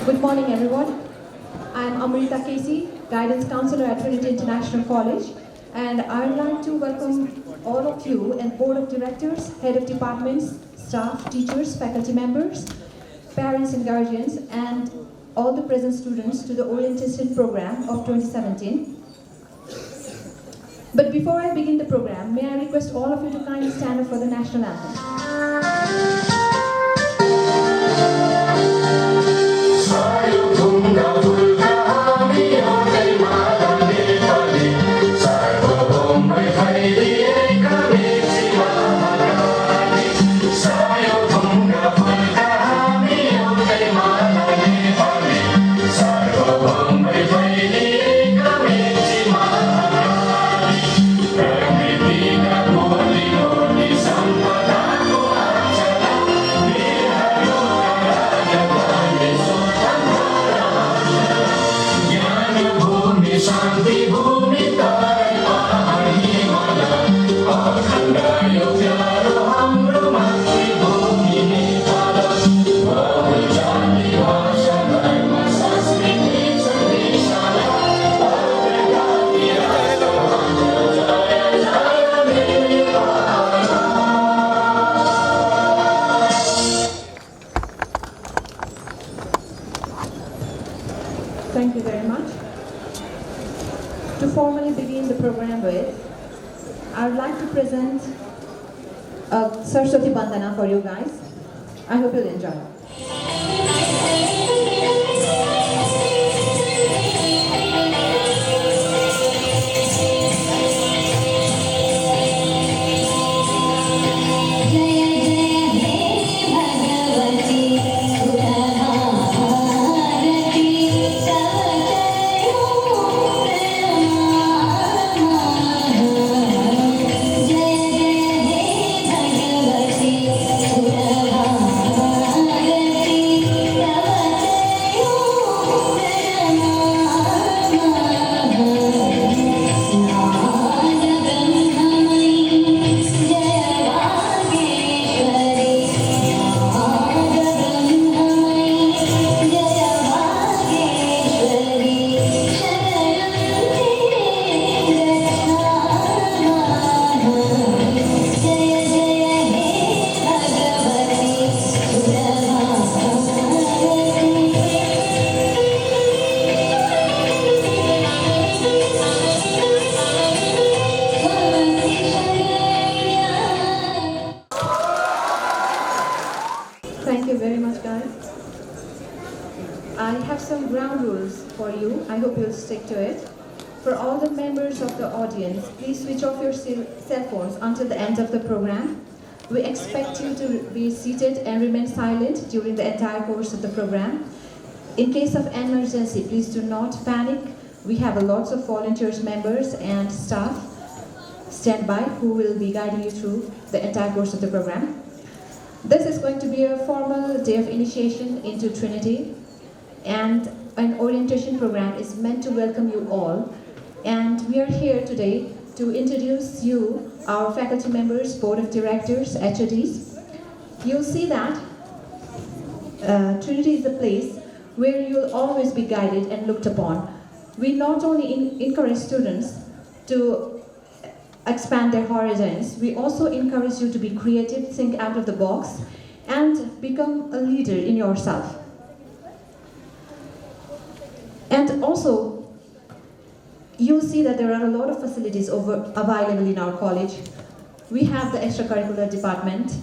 Good morning, everyone. I'm Amrita Casey, Guidance Counselor at Trinity International College, and I'd like to welcome all of you and Board of Directors, Head of Departments, staff, teachers, faculty members, parents and guardians, and all the present students to the Orientation Program of 2017. But before I begin the program, may I request all of you to kindly stand up for the National Anthem. Thank you very much. To formally begin the program with, I would like to present Saraswati Bandana for you guys. I hope you'll enjoy it. Thank you very much, guys. I have some ground rules for you. I hope you'll stick to it. For all the members of the audience, please switch off your cell phones until the end of the program. We expect you to be seated and remain silent during the entire course of the program. In case of emergency, please do not panic. We have lots of volunteers, members, and staff standby who will be guiding you through the entire course of the program. This is going to be a formal day of initiation into Trinity, and an orientation program is meant to welcome you all. And we are here today to introduce you, our faculty members, board of directors, HODs. You'll see that Trinity is a place where you'll always be guided and looked upon. We not only encourage students to expand their horizons, we also encourage you to be creative, think out of the box, and become a leader in yourself. And also, you'll see that there are a lot of facilities available in our college. We have the extracurricular department.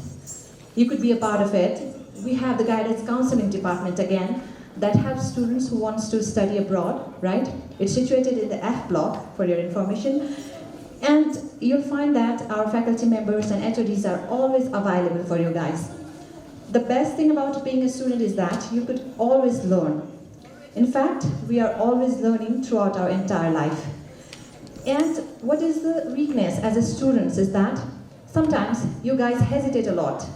You could be a part of it. We have the guidance counseling department again, that helps students who want to study abroad, right? It's situated in the F block, for your information. And you'll find that our faculty members and HODs are always available for you guys. The best thing about being a student is that you could always learn. In fact, we are always learning throughout our entire life. And what is the weakness as a student is that sometimes you guys hesitate a lot.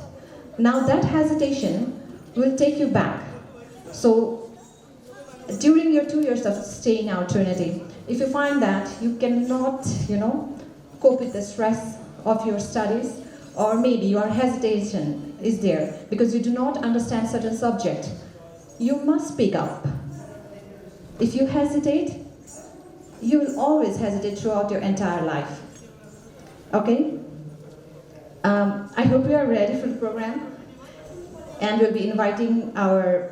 Now that hesitation will take you back. So during your 2 years of staying out Trinity, if you find that you cannot, cope with the stress of your studies, or maybe your hesitation is there because you do not understand certain subject, You must speak up. If you hesitate, you will always hesitate throughout your entire life. Okay? I hope you are ready for the program, and we'll be inviting our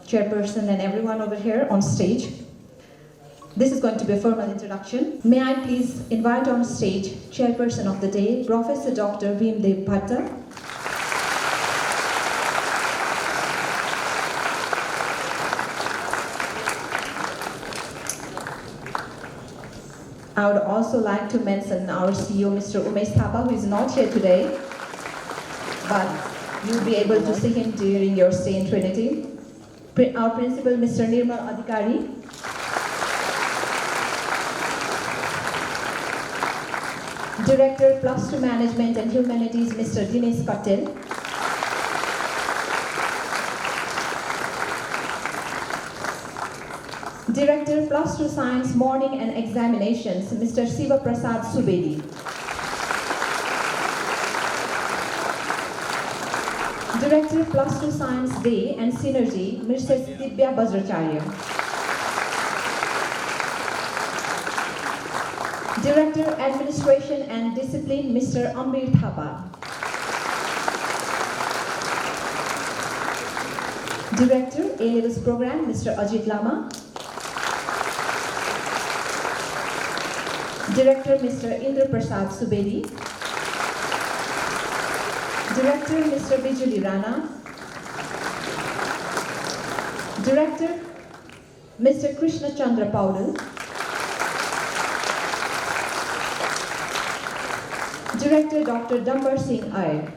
chairperson and everyone over here on stage. This is going to be a formal introduction. May I please invite on stage chairperson of the day, Professor Dr. Bhimdev Bhatta. I would also like to mention our CEO, Mr. Umesh Thapa, who is not here today, but you'll be able to see him during your stay in Trinity. Our principal, Mr. Nirmal Adhikari. Director, Plus 2 Management and Humanities, Mr. Dinesh Patel. Director, Plus 2 Science, Morning and Examinations, Mr. Siva Prasad Subedi. Director, Plus 2 Science Day and Synergy, Mr. Dibya Bajracharya. Director, Administration and Discipline, Mr. Ambir Thapa. Director, A-Levels Program, Mr. Ajit Lama. Director, Mr. Indra Prasad Subedi. Director, Mr. Bijuli Rana. Director, Mr. Krishna Chandra Paudal. Director, Dr. Dambar Singh Iyer.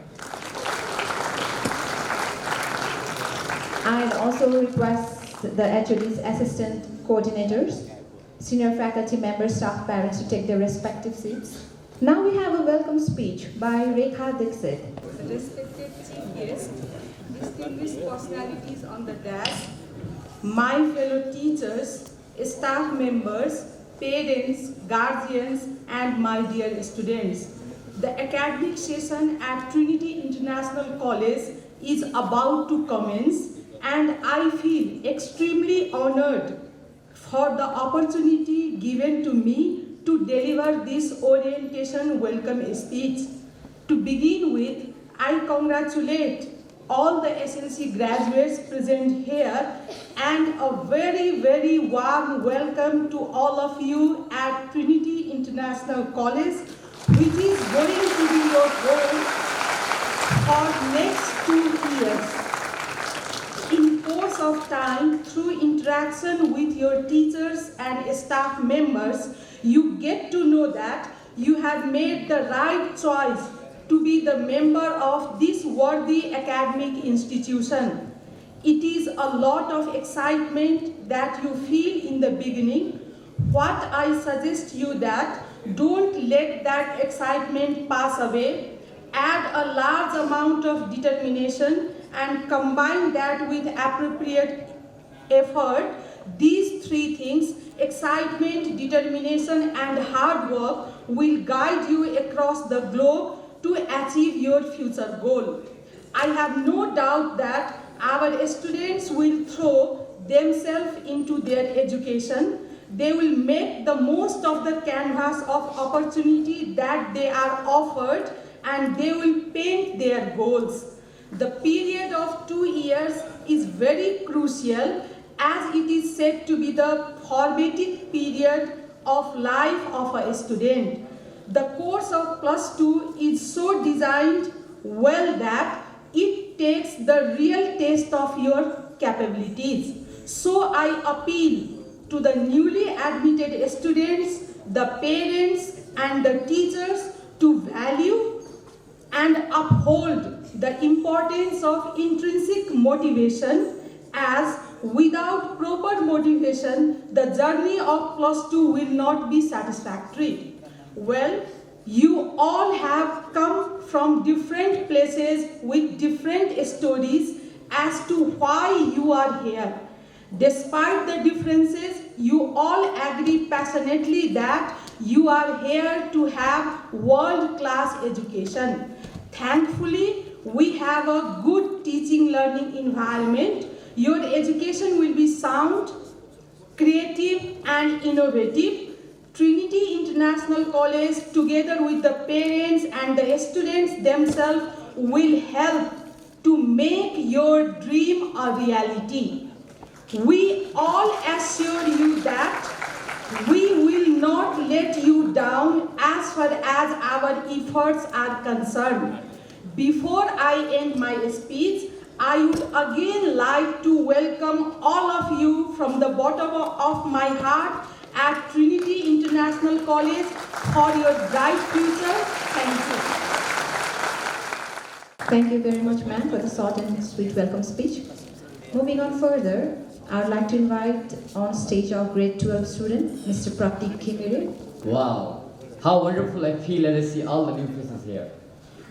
I'd also request the HOD's assistant coordinators, senior faculty members, staff, parents to take their respective seats. Now we have a welcome speech by Rekha Dixit. Respected chief guests, distinguished personalities on the dais, my fellow teachers, staff members, parents, guardians, and my dear students. The academic session at Trinity International College is about to commence, and I feel extremely honored for the opportunity given to me to deliver this orientation welcome speech. To begin with, I congratulate all the SLC graduates present here and a very, very warm welcome to all of you at Trinity International College, which is going to be your home for next 2 years. In course of time, through interaction with your teachers and staff members, you get to know that you have made the right choice to be the member of this worthy academic institution. It is a lot of excitement that you feel in the beginning. What I suggest you that don't let that excitement pass away. Add a large amount of determination and combine that with appropriate effort. These three things, excitement, determination, and hard work, will guide you across the globe to achieve your future goal. I have no doubt that our students will throw themselves into their education. They will make the most of the canvas of opportunity that they are offered, and they will paint their goals. The period of 2 years is very crucial, as it is said to be the formative period of life of a student. The course of +2 is so designed well that it takes the real test of your capabilities. So I appeal to the newly admitted students, the parents, and the teachers to value and uphold the importance of intrinsic motivation, as without proper motivation, the journey of +2 will not be satisfactory. Well, you all have come from different places with different stories as to why you are here. Despite the differences, you all agree passionately that you are here to have world-class education. Thankfully, we have a good teaching learning environment. Your education will be sound, creative and innovative. Trinity International College, together with the parents and the students themselves, will help to make your dream a reality. We all assure you that we will not let you down as far as our efforts are concerned. Before I end my speech, I would again like to welcome all of you from the bottom of my heart at Trinity International College for your bright future. Thank you. Thank you very much, ma'am, for the short and sweet welcome speech. Moving on further, I would like to invite on stage our grade 12 student, Mr. Pratik Khimere. Wow, how wonderful I feel as I see all the new faces here.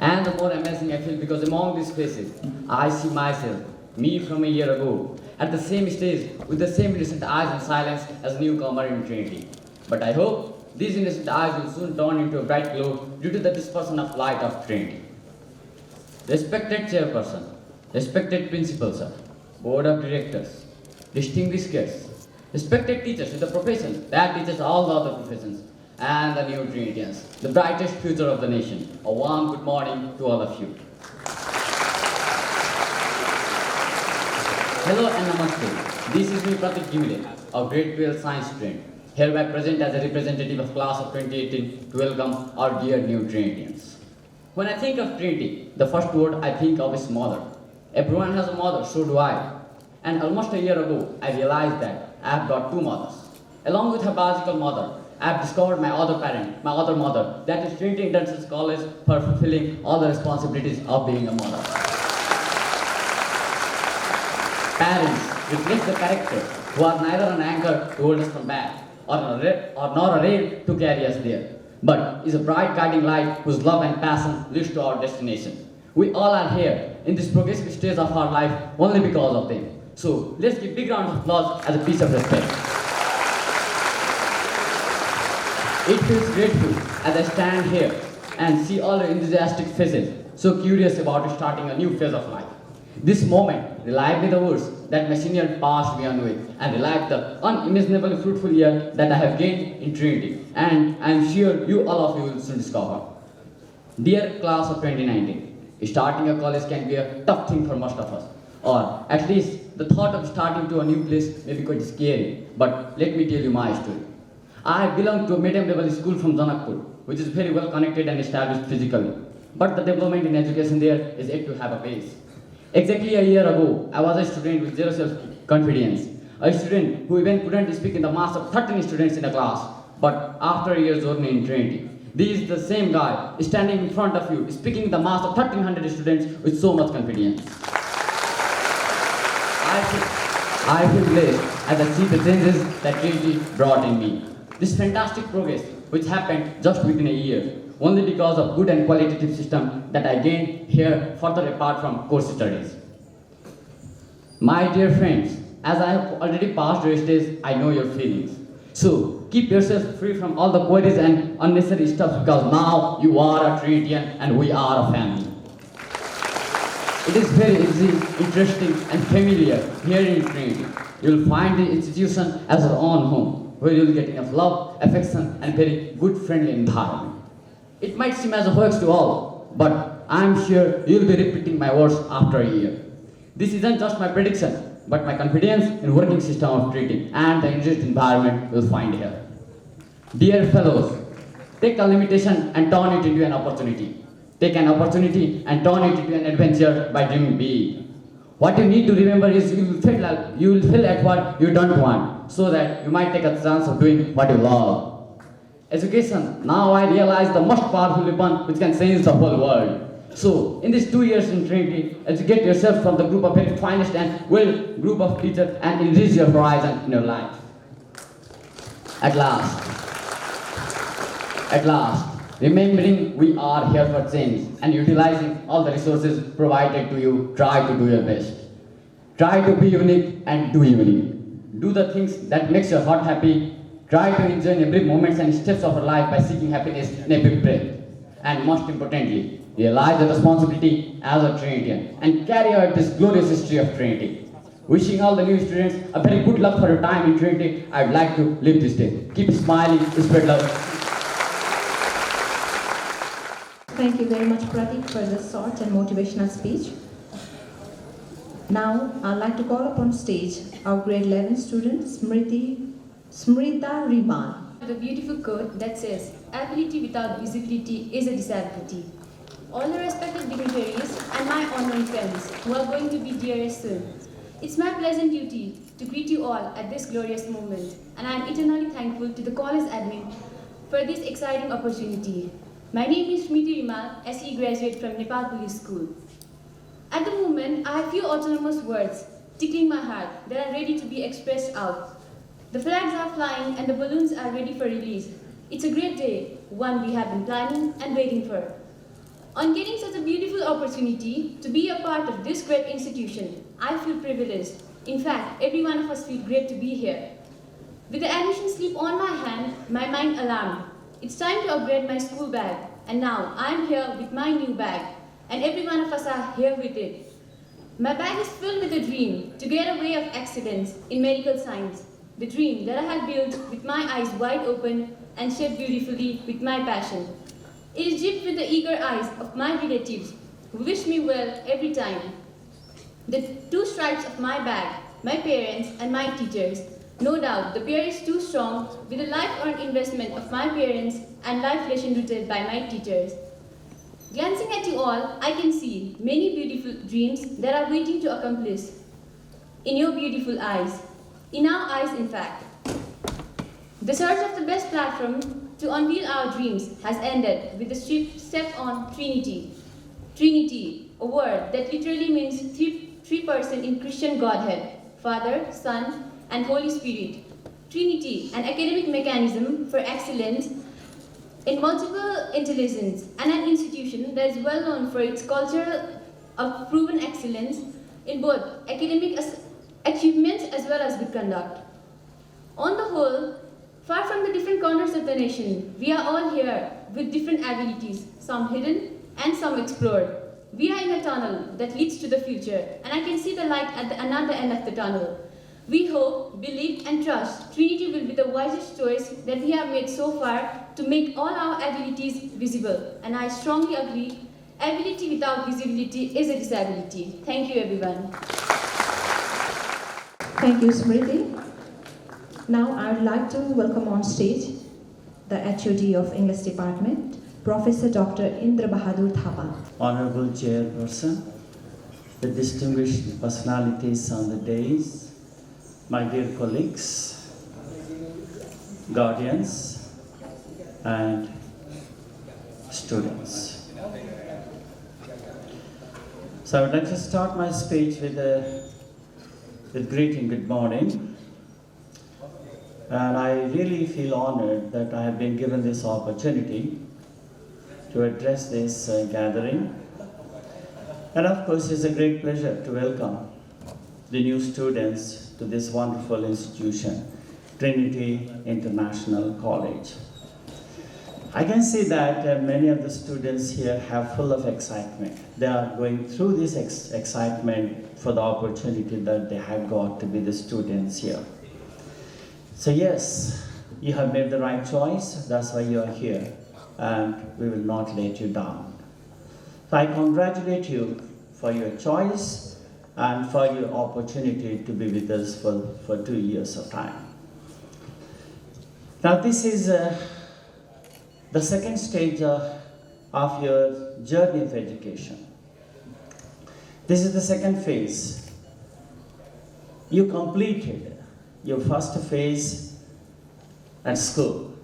And the more amazing I feel because among these faces, I see myself, me from a year ago, at the same stage with the same innocent eyes and silence as a newcomer in Trinity. But I hope these innocent eyes will soon turn into a bright glow due to the dispersion of light of Trinity. Respected chairperson, respected principal sir, board of directors, distinguished guests, respected teachers with the profession that teaches all the other professions, and the new Trinitians, the brightest future of the nation. A warm good morning to all of you. Hello and namaste. This is me Pratik Khimere, a grade 12 science student, hereby present as a representative of class of 2018 to welcome our dear new Trinitians. When I think of Trinity, the first word I think of is mother. Everyone has a mother, so do I. And almost a year ago, I realized that I have got two mothers. Along with her biological mother, I have discovered my other parent, my other mother, that is Trinity International College, for fulfilling all the responsibilities of being a mother. Parents reflect the character who are neither an anchor to hold us from back, or nor a rail to carry us there, but is a bright guiding light whose love and passion leads to our destination. We all are here in this progressive stage of our life only because of them. So let's give big round of applause as a piece of respect. It feels grateful as I stand here and see all the enthusiastic faces, so curious about starting a new phase of life. This moment relive me the words that my senior passed me on with, and relive the unimaginably fruitful year that I have gained in Trinity, and I am sure you all of you will soon discover. Dear class of 2019, starting a college can be a tough thing for most of us, or at least the thought of starting to a new place may be quite scary, but let me tell you my story. I belong to a medium level school from Janakpur, which is very well connected and established physically, but the development in education there is yet to have a pace. Exactly a year ago, I was a student with zero self-confidence, a student who even couldn't speak in the mass of 13 students in a class, but after a year's journey in Trinity, this is the same guy standing in front of you, speaking in the mass of 1300 students with so much confidence. I feel blessed as I see the changes that Trinity brought in me. This fantastic progress, which happened just within a year, only because of good and qualitative system that I gained here further apart from course studies. My dear friends, as I have already passed your stage, I know your feelings. So keep yourself free from all the queries and unnecessary stuff because now you are a Trinitian and we are a family. It is very easy, interesting and familiar here in Trinity. You will find the institution as your own home, where you will get enough love, affection and very good friendly environment. It might seem as a hoax to all, but I am sure you will be repeating my words after a year. This isn't just my prediction, but my confidence in working system of Trinity and the enriched environment you will find here. Dear fellows, take a limitation and turn it into an opportunity. Take an opportunity and turn it into an adventure by dreaming big. What you need to remember is you will fail at what you don't want, so that you might take a chance of doing what you love. Education, now I realize the most powerful weapon which can change the whole world. So, in these 2 years in Trinity, educate yourself from the group of very finest and well group of teachers and enrich your horizon in your life. At last, remembering we are here for change and utilizing all the resources provided to you, try to do your best. Try to be unique and do unique. Do the things that makes your heart happy. Try to enjoy every moment and steps of your life by seeking happiness in every breath. And most importantly, realize the responsibility as a Trinitian and carry out this glorious history of Trinity. Wishing all the new students a very good luck for your time in Trinity. I'd like to live this day. Keep smiling, spread love. Thank you very much, Pratik, for this short and motivational speech. Now, I'd like to call upon stage our grade 11 student, Smrita Riman. The beautiful quote that says, "Ability without visibility is a disability." All the respected dignitaries and my honorary friends who are going to be dearest soon, it's my pleasant duty to greet you all at this glorious moment, and I am eternally thankful to the college admin for this exciting opportunity. My name is Smriti Rimal, SE graduate from Nepal Police School. At the moment, I have few autonomous words tickling my heart that are ready to be expressed out. The flags are flying and the balloons are ready for release. It's a great day, one we have been planning and waiting for. On getting such a beautiful opportunity to be a part of this great institution, I feel privileged. In fact, every one of us feels great to be here. With the admission slip on my hand, my mind alarmed. It's time to upgrade my school bag, and now I'm here with my new bag, and every one of us are here with it. My bag is filled with a dream to get away of accidents in medical science. The dream that I had built with my eyes wide open and shaped beautifully with my passion. It is dripped with the eager eyes of my relatives who wish me well every time. The two stripes of my bag, my parents and my teachers. No doubt the pair is too strong with the life-earned investment of my parents and life lesson rooted by my teachers. Glancing at you all, I can see many beautiful dreams that are waiting to accomplish. In your beautiful eyes. In our eyes, in fact. The search of the best platform to unveil our dreams has ended with the step on Trinity. Trinity, a word that literally means three persons in Christian Godhead, Father, Son, and Holy Spirit. Trinity, an academic mechanism for excellence in multiple intelligence, and an institution that is well known for its culture of proven excellence in both academic achievements as well as good conduct. On the whole, far from the different corners of the nation, we are all here with different abilities, some hidden and some explored. We are in a tunnel that leads to the future, and I can see the light at the another end of the tunnel. We hope, believe, and trust Trinity will be the wisest choice that we have made so far to make all our abilities visible. And I strongly agree, ability without visibility is a disability. Thank you, everyone. Thank you, Smriti. Now I would like to welcome on stage the HOD of English Department, Professor Dr. Indra Bahadur Thapa. Honorable Chairperson, the distinguished personalities on the dais, my dear colleagues, guardians, and students. So I would like to start my speech with greeting good morning. And I really feel honored that I have been given this opportunity to address this gathering. And of course, it's a great pleasure to welcome the new students to this wonderful institution, Trinity International College. I can see that many of the students here have full of excitement. They are going through this excitement for the opportunity that they have got to be the students here. So yes, you have made the right choice. That's why you are here, and we will not let you down. So I congratulate you for your choice and for your opportunity to be with us for 2 years of time. Now this is the second stage of your journey of education. This is the second phase. You completed your first phase at school.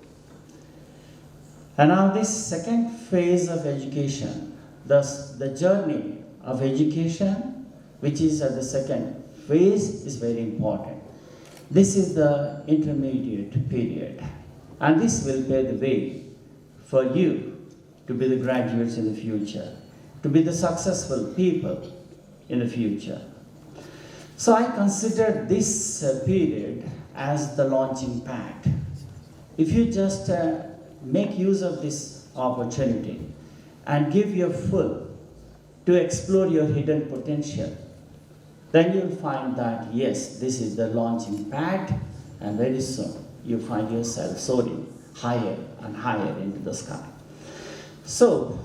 And now this second phase of education, thus the journey of education, which is at the second phase, is very important. This is the intermediate period, and this will pave the way for you to be the graduates in the future, to be the successful people in the future. So I consider this period as the launching pad. If you just make use of this opportunity and give your full to explore your hidden potential, then you'll find that yes, this is the launching pad, and very soon you find yourself soaring higher and higher into the sky. So,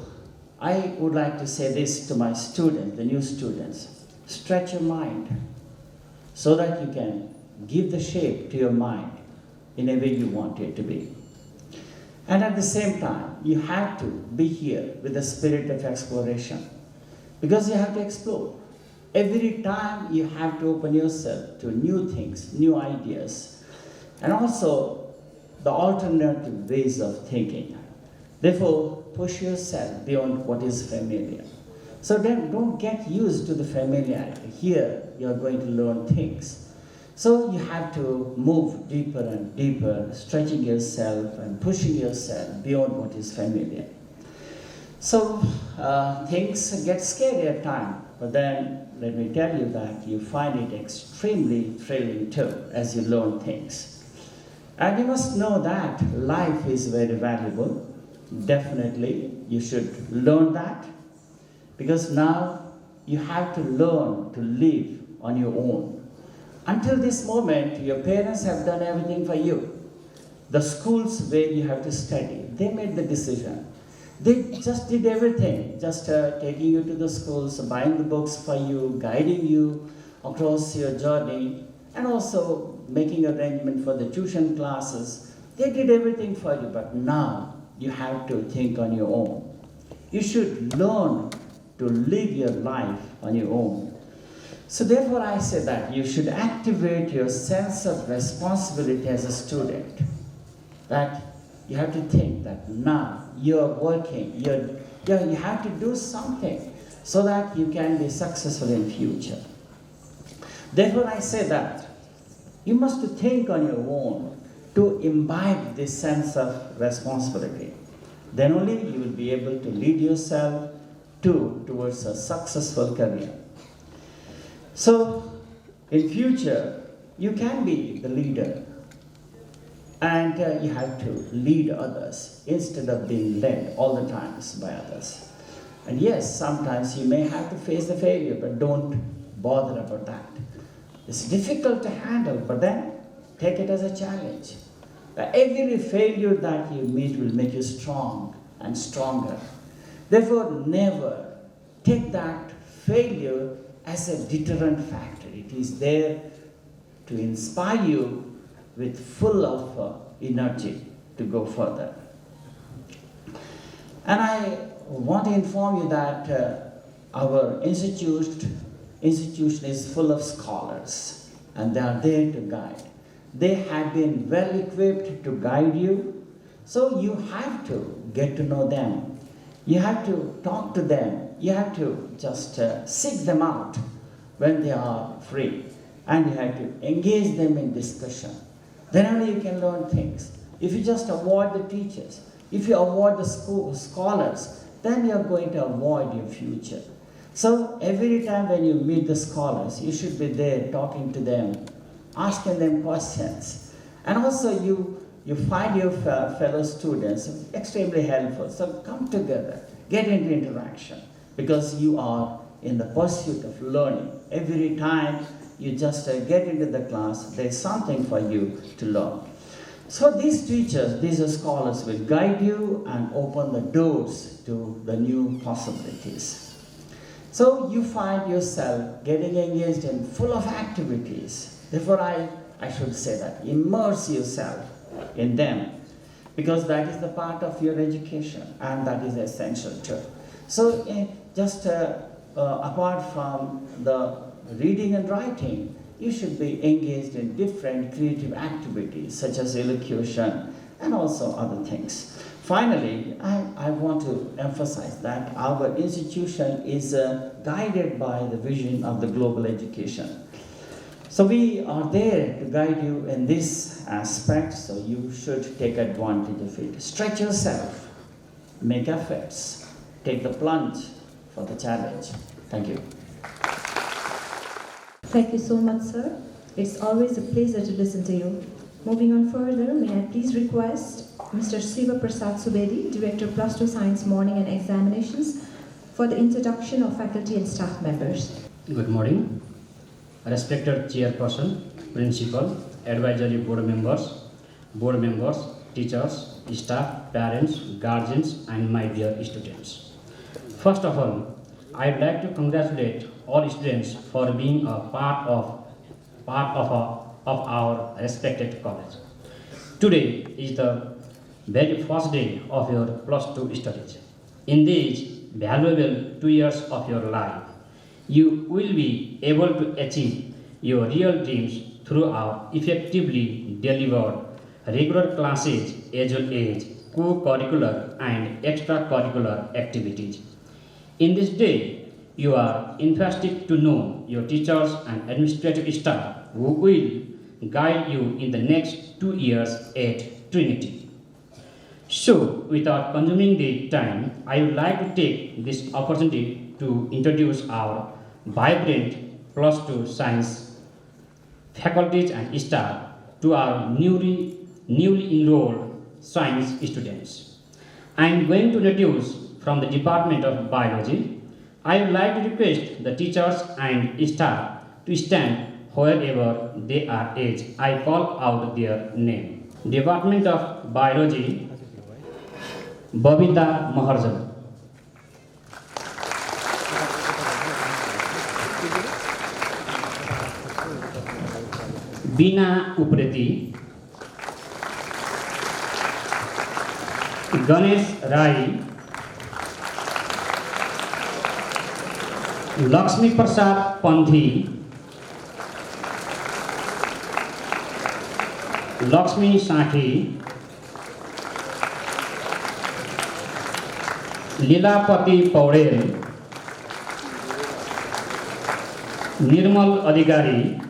I would like to say this to my students, the new students: stretch your mind so that you can give the shape to your mind in a way you want it to be. And at the same time, you have to be here with the spirit of exploration, because you have to explore. Every time you have to open yourself to new things, new ideas, and also the alternative ways of thinking. Therefore, push yourself beyond what is familiar. So then don't get used to the familiarity. Here, you are going to learn things. So you have to move deeper and deeper, stretching yourself and pushing yourself beyond what is familiar. So things get scary at times, but then let me tell you that you find it extremely thrilling too as you learn things. And you must know that life is very valuable. Definitely, you should learn that, because now you have to learn to live on your own. Until this moment, your parents have done everything for you. The schools where you have to study, they made the decision. They just did everything, just taking you to the schools, buying the books for you, guiding you across your journey, and also making arrangement for the tuition classes. They did everything for you, but now you have to think on your own. You should learn to live your life on your own. So therefore I say that you should activate your sense of responsibility as a student. That you have to think that now you're working, you have to do something so that you can be successful in future. Therefore I say that you must think on your own to imbibe this sense of responsibility. Then only you will be able to lead yourself towards a successful career. So, in future, you can be the leader, and you have to lead others instead of being led all the times by others. And yes, sometimes you may have to face the failure, but don't bother about that. It's difficult to handle, but then take it as a challenge. Every failure that you meet will make you strong and stronger. Therefore, never take that failure as a deterrent factor. It is there to inspire you with full of energy to go further. And I want to inform you that our institution is full of scholars, and they are there to guide. They have been well equipped to guide you, so you have to get to know them. You have to talk to them. You have to just seek them out when they are free, and you have to engage them in discussion. Then only you can learn things. If you just avoid the teachers, if you avoid the scholars, then you are going to avoid your future. So every time when you meet the scholars, you should be there talking to them, asking them questions. And also you find your fellow students extremely helpful. So come together, get into interaction, because you are in the pursuit of learning. Every time you just get into the class, there's something for you to learn. So these teachers, these scholars will guide you and open the doors to the new possibilities. So you find yourself getting engaged in full of activities. Therefore I should say that immerse yourself in them, because that is the part of your education, and that is essential too. So just apart from the reading and writing, you should be engaged in different creative activities such as elocution and also other things. Finally, I want to emphasize that our institution is guided by the vision of the global education. So we are there to guide you in this aspect, so you should take advantage of it. Stretch yourself, make efforts, take the plunge for the challenge. Thank you. Thank you so much, sir. It's always a pleasure to listen to you. Moving on further, may I please request Mr. Siva Prasad Subedi, Director Plus 2 Science Morning and Examinations, for the introduction of faculty and staff members. Good morning. respected chairperson, principal, advisory board members, teachers, staff, parents, guardians, and my dear students. First of all, I would like to congratulate all students for being a part of our respected college. Today is the very first day of your plus 2 studies. In these valuable 2 years of your life, you will be able to achieve your real dreams through our effectively delivered regular classes as well as co-curricular and extracurricular activities. In this day, you are interested to know your teachers and administrative staff who will guide you in the next 2 years at Trinity. So, without consuming the time, I would like to take this opportunity to introduce our vibrant plus 2 science faculties and staff to our newly enrolled science students. I am going to introduce from the Department of Biology. I would like to request the teachers and staff to stand wherever they are as I call out their name. Department of Biology, Babita Maharjan. Bina Upreti, Ganesh Rai, Lakshmi Prasad Panthi, Lakshmi Sathi, Lilapati Paurel, Nirmal Adhikari,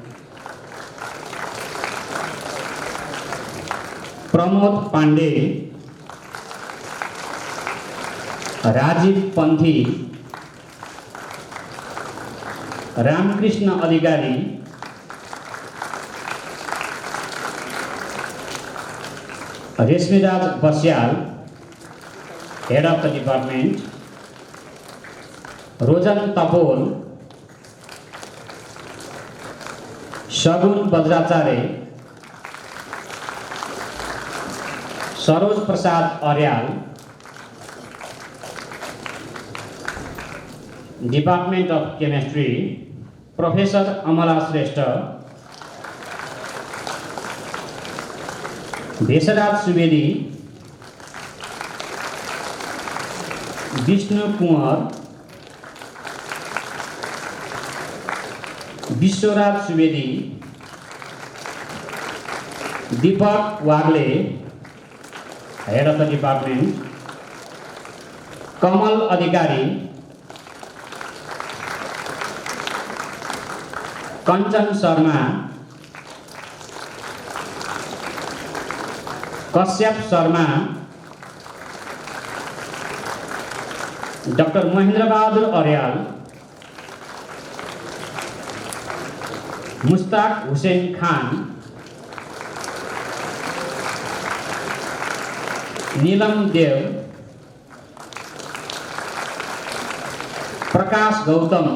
Pramod Pandey, Rajiv Panthi, Ramkrishna Adhikari, Reshmiraj Basyal, Head of the Department, Rojan Tapol, Shagun Bajracharya, Saroj Prasad Aryal, Department of Chemistry, Professor Amala Shrestha, Vesaraj Subedi, Vishnu Kumar, Vishwaraj Subedi, Deepak Wagle, Head of the Department, Kamal Adhikari, Kanchan Sharma, Kashyap Sharma, Dr. Mahendra Bahadur Aryal, Mustaq Hussain Khan, Neelam Dev, Prakash Gautam,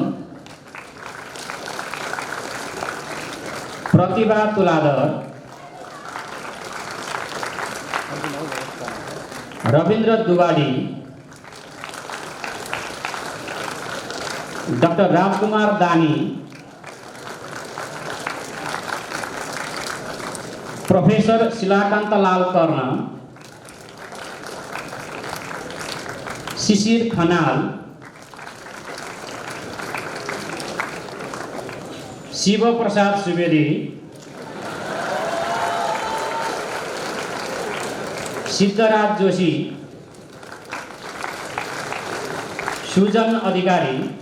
Pratibha Tuladar, Ravindra Dubadi, Dr. Rajkumar Dani, Professor Silakanta Lal Karna, Shishir Khanal, Shiva Prasad Subedi, Siddharaj Joshi, Sujan Adhikari,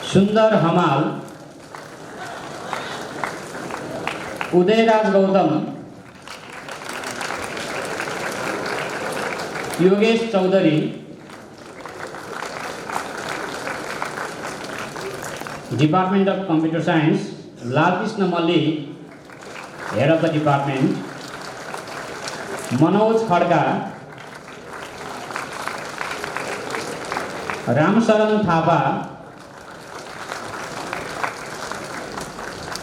Sundar Hamal, Udayraj Gautam, Yogesh Chaudhary, Department of Computer Science, Lalkrishna Mallik, Head of the Department, Manoj Khadka, Ramsaran Thapa,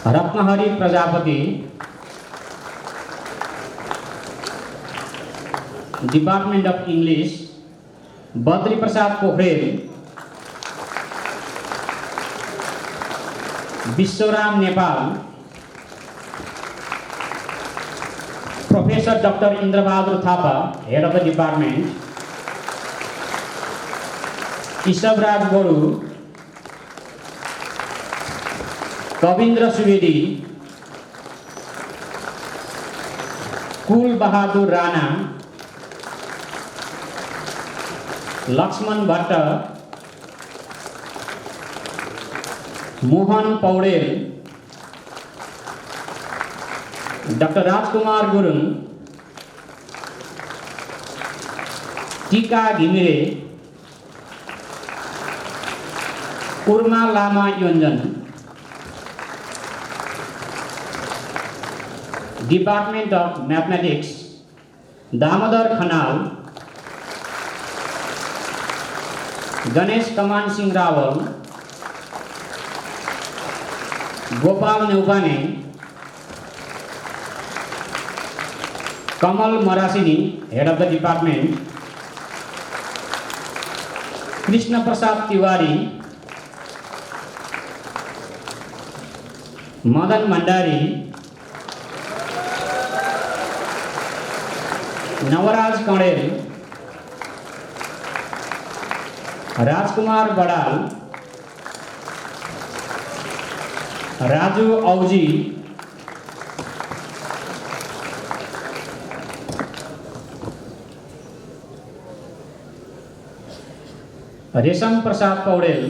Ratnahari Prajapati, department of English, Badri Prasad Pokharel, Bishwaram Nepal, professor doctor Indrabahadur Thapa, head of the department, Ishwaraj Badu, Kavindra Subedi, Kul Bahadur Rana, Laxman Bhatt, Mohan Paudel, doctor Rajkumar Gurung, Tika Ghimire, Urma Lama Yonjan, department of mathematics, Damodar Khanal, Ganesh Kaman Singh Rawal, Gopal Neupane, Kamal Marasini, head of the department, Krishna Prasad Tiwari, Madan Bhandari, Navaraj Kanel, Rajkumar Badal, Raju Auji, रेशम प्रसाद Paudel,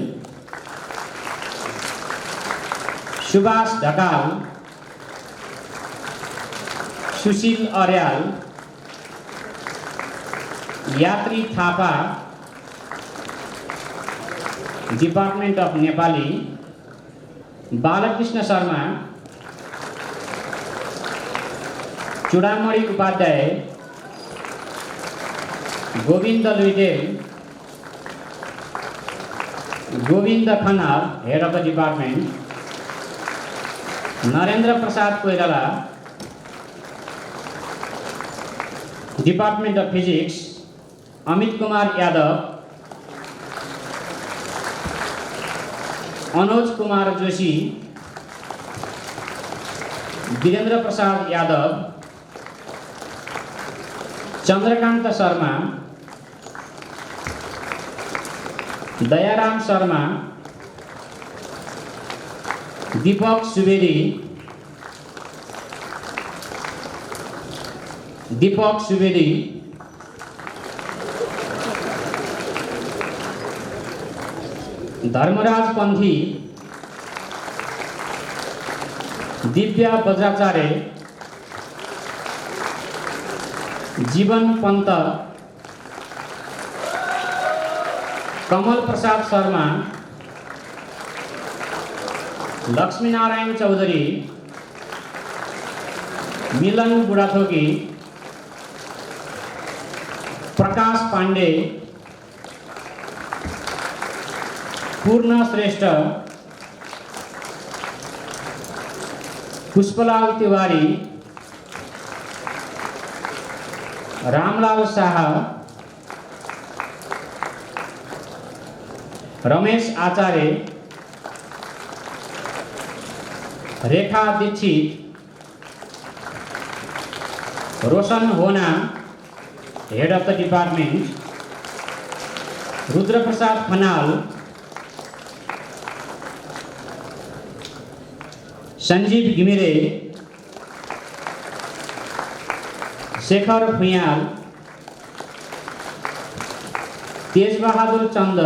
Subhash Dhakal, Sushil Aryal, Yatri Thapa, department of Nepali, Balkrishna Sharma, Chudamani Upadhyay, Govind Luitel, Govind Khanal, head of the department, Narendra Prasad Koirala, department of physics, Amit Kumar Yadav, Anuj Kumar Joshi, Virendra Prasad Yadav, Chandrakant Sharma, Dayaram Sharma, Deepak Subedi, Dharmaraj Panthi, Divya Bajracharya, Jeevan Pant, कमल प्रसाद शर्मा, लक्ष्मीनारायण चौधरी, मिलन बुढ़ाथोकी, प्रकाश पांडे, पूर्ण श्रेष्ठ, पुष्पलाल तिवारी, रामलाल शाह, रमेश आचार्य, रेखा Dixit, Roshan Hona, head of the department, Rudra Prasad Khanal, Sanjeev Ghimire, Shekhar Bhuyal, Tej Bahadur Chand,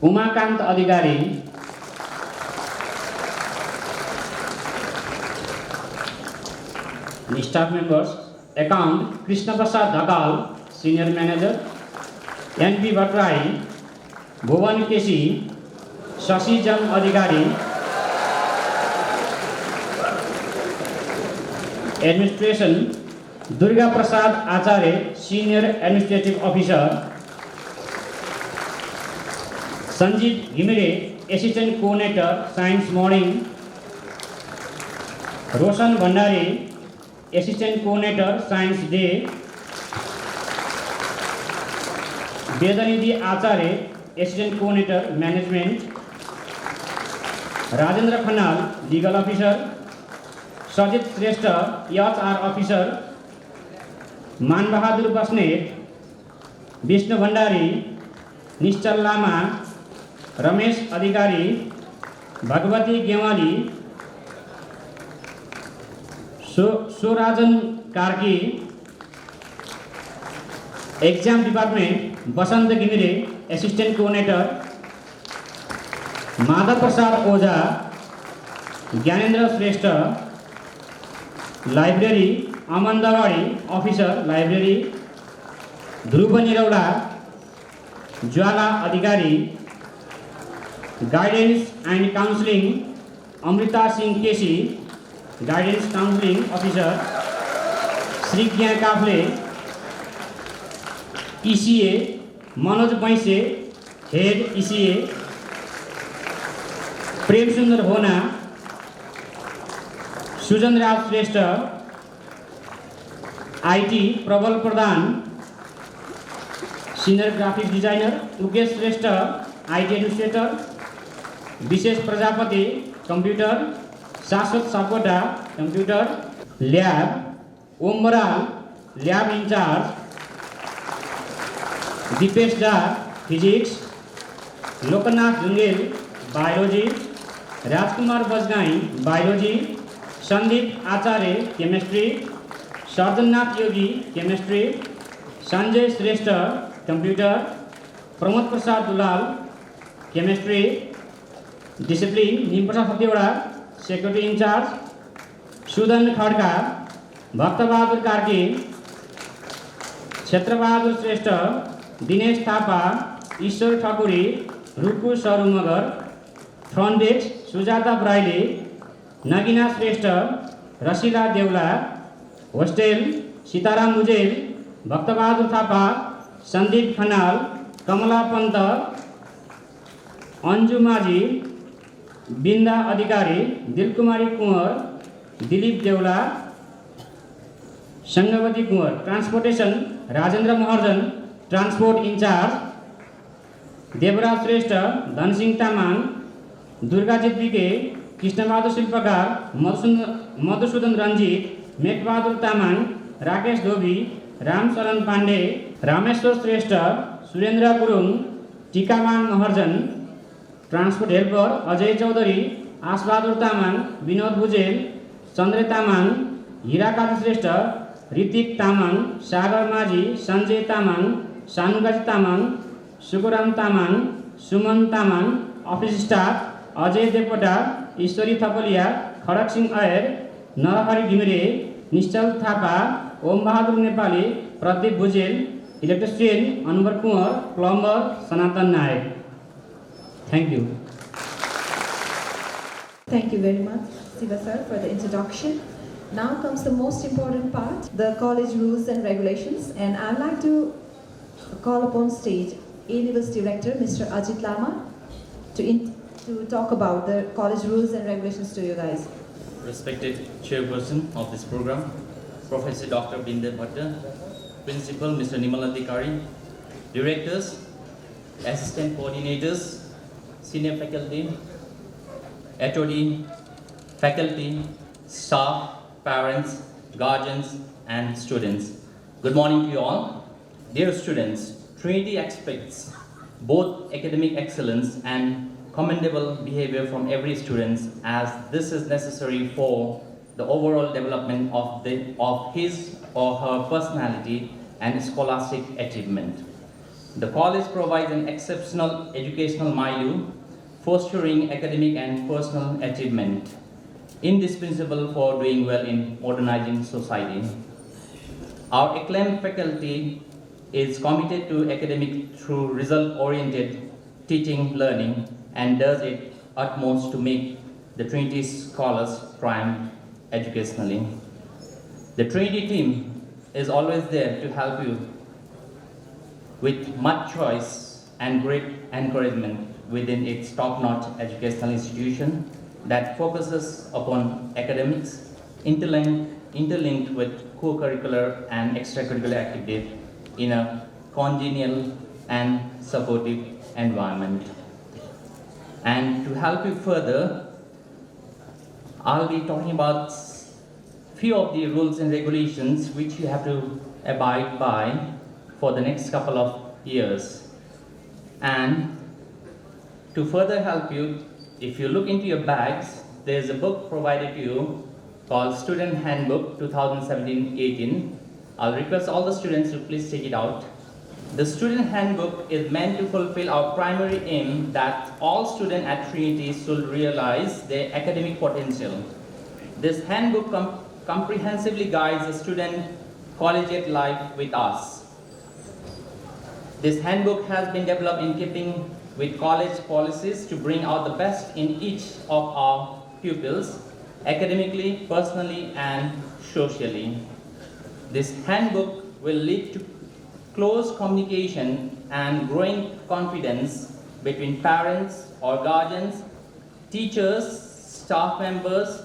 Umakant Adhikari, staff members, account Krishna Prasad Dhakal, senior manager, NP Bhattarai, Bhuwan KC, Shashi Jam Adhikari, administration Durga Prasad Acharya, senior administrative officer, Sanjit Gimire, Assistant Coordinator, Science Morning. Roshan Bhandari, Assistant Coordinator, Science Day. Vedanidhi Acharya, Assistant Coordinator, Management. Rajendra Khanal, Legal Officer. Sajid Shrestha, HR Officer. Man Bahadur Basnet, Vishnu Bhandari, Nischal Lama, Ramesh Adhikari, Bhagwati Gewali, Surajan Karki. Exam Department, Basant Gimire, Assistant Coordinator. Madhav Prasad Oza, Gyanendra Shrestha. Library, Aman Dawadi, Officer, Library. Dhruva Nirauda, Jwala Adhikari. Guidance and Counseling, Amrita Singh Keshi, Guidance Counseling Officer. Srigya Kafle, ECA, Manoj Baise, Head ECA. Prem Sundar Hona, Sujan Rao Shrestha, IT, Prabal Pradhan, Senior Graphics Designer. Ukesh Shrestha, IT Administrator. Vishesh Prajapati, Computer. Shashwat Sapkota, Computer. Lab, Om Baral, Lab in charge. Dipesh Da, Physics. Lokanath Jungel, Biology. Rajkumar Bajgai, Biology. Sandeep Acharya, Chemistry. Sarjannath Yogi, Chemistry. Sanjay Shrestha, Computer. Pramod Prasad Dulal, Chemistry. Discipline, Nimprasad Satyawada, Secretary in charge. Sudan Khadka, Bhakta Bahadur Karki. Kshetra Bahadur Shrestha, Dinesh Thapa, Ishwar Thakuri, Rupu Sarumagar. Front Desk, Sujata Braille, Nagina Shrestha, Rasila Devla. Hostel, Sitaram Mujel, Bhakta Bahadur Thapa, Sandeep Khanal, Kamala Panta, Anju Maji, Binda Adhikari, Dilkumari Kumar, Dilip Devla, Sangavati Kumar. Transportation, Rajendra Maharjan, Transport in charge. Devraj Shrestha, Dhan Singh Tamang, Durgajit Bike, Krishna Bahadur Shilpakar, Madhusudan Ranjit, Mek Bahadur Tamang, Rakesh Dhobi, Ram Saran Pandey, Rameshwar Shrestha, Surendra Gurung, Tikaman Maharjan. Transport Helper, Ajay Chaudhary, As Bahadur Tamang, Vinod Bujel, Chandra Tamang, Hirakazi Shrestha, Ritik Tamang, Sagar Maji, Sanjay Tamang, Sanugaji Tamang, Sukuram Tamang, Suman Tamang. Office Staff, Ajay Depota, Ishwari Thapalia, Khadak Singh Ayer, Narahari Gimire, Nischal Thapa, Om Bahadur Nepali, Pradeep Bujel. Electrician, Anwar Kumar. Plumber, Sanatan Naik. Thank you. Thank you very much, Siva sir, for the introduction. Now comes the most important part, the college rules and regulations, and I'd like to call upon stage A-Levels Director, Mr. Ajit Lama, to talk about the college rules and regulations to you guys. Respected Chairperson of this program, Professor Dr. Binder Bhatta, Principal Mr. Nimal Adhikari, Directors, Assistant Coordinators, Senior Faculty, HOD, Faculty, Staff, Parents, Guardians, and students. Good morning to you all. Dear students, Trinity expects both academic excellence and commendable behavior from every student, as this is necessary for the overall development of his or her personality and scholastic achievement. The college provides an exceptional educational milieu, fostering academic and personal achievement, indispensable for doing well in modernizing society. Our acclaimed faculty is committed to academic through result-oriented teaching, learning, and does its utmost to make the Trinity scholars triumph educationally. The Trinity team is always there to help you with much choice and great encouragement within its top-notch educational institution that focuses upon academics, interlinked with co-curricular and extracurricular activities in a congenial and supportive environment. And to help you further, I'll be talking about few of the rules and regulations which you have to abide by for the next couple of years. And to further help you, if you look into your bags, there's a book provided to you called Student Handbook 2017-18. I'll request all the students to please take it out. The Student Handbook is meant to fulfill our primary aim that all students at Trinity should realize their academic potential. This handbook comprehensively guides the student collegiate life with us. This handbook has been developed in keeping with college policies to bring out the best in each of our pupils, academically, personally, and socially. This handbook will lead to close communication and growing confidence between parents or guardians, teachers, staff members,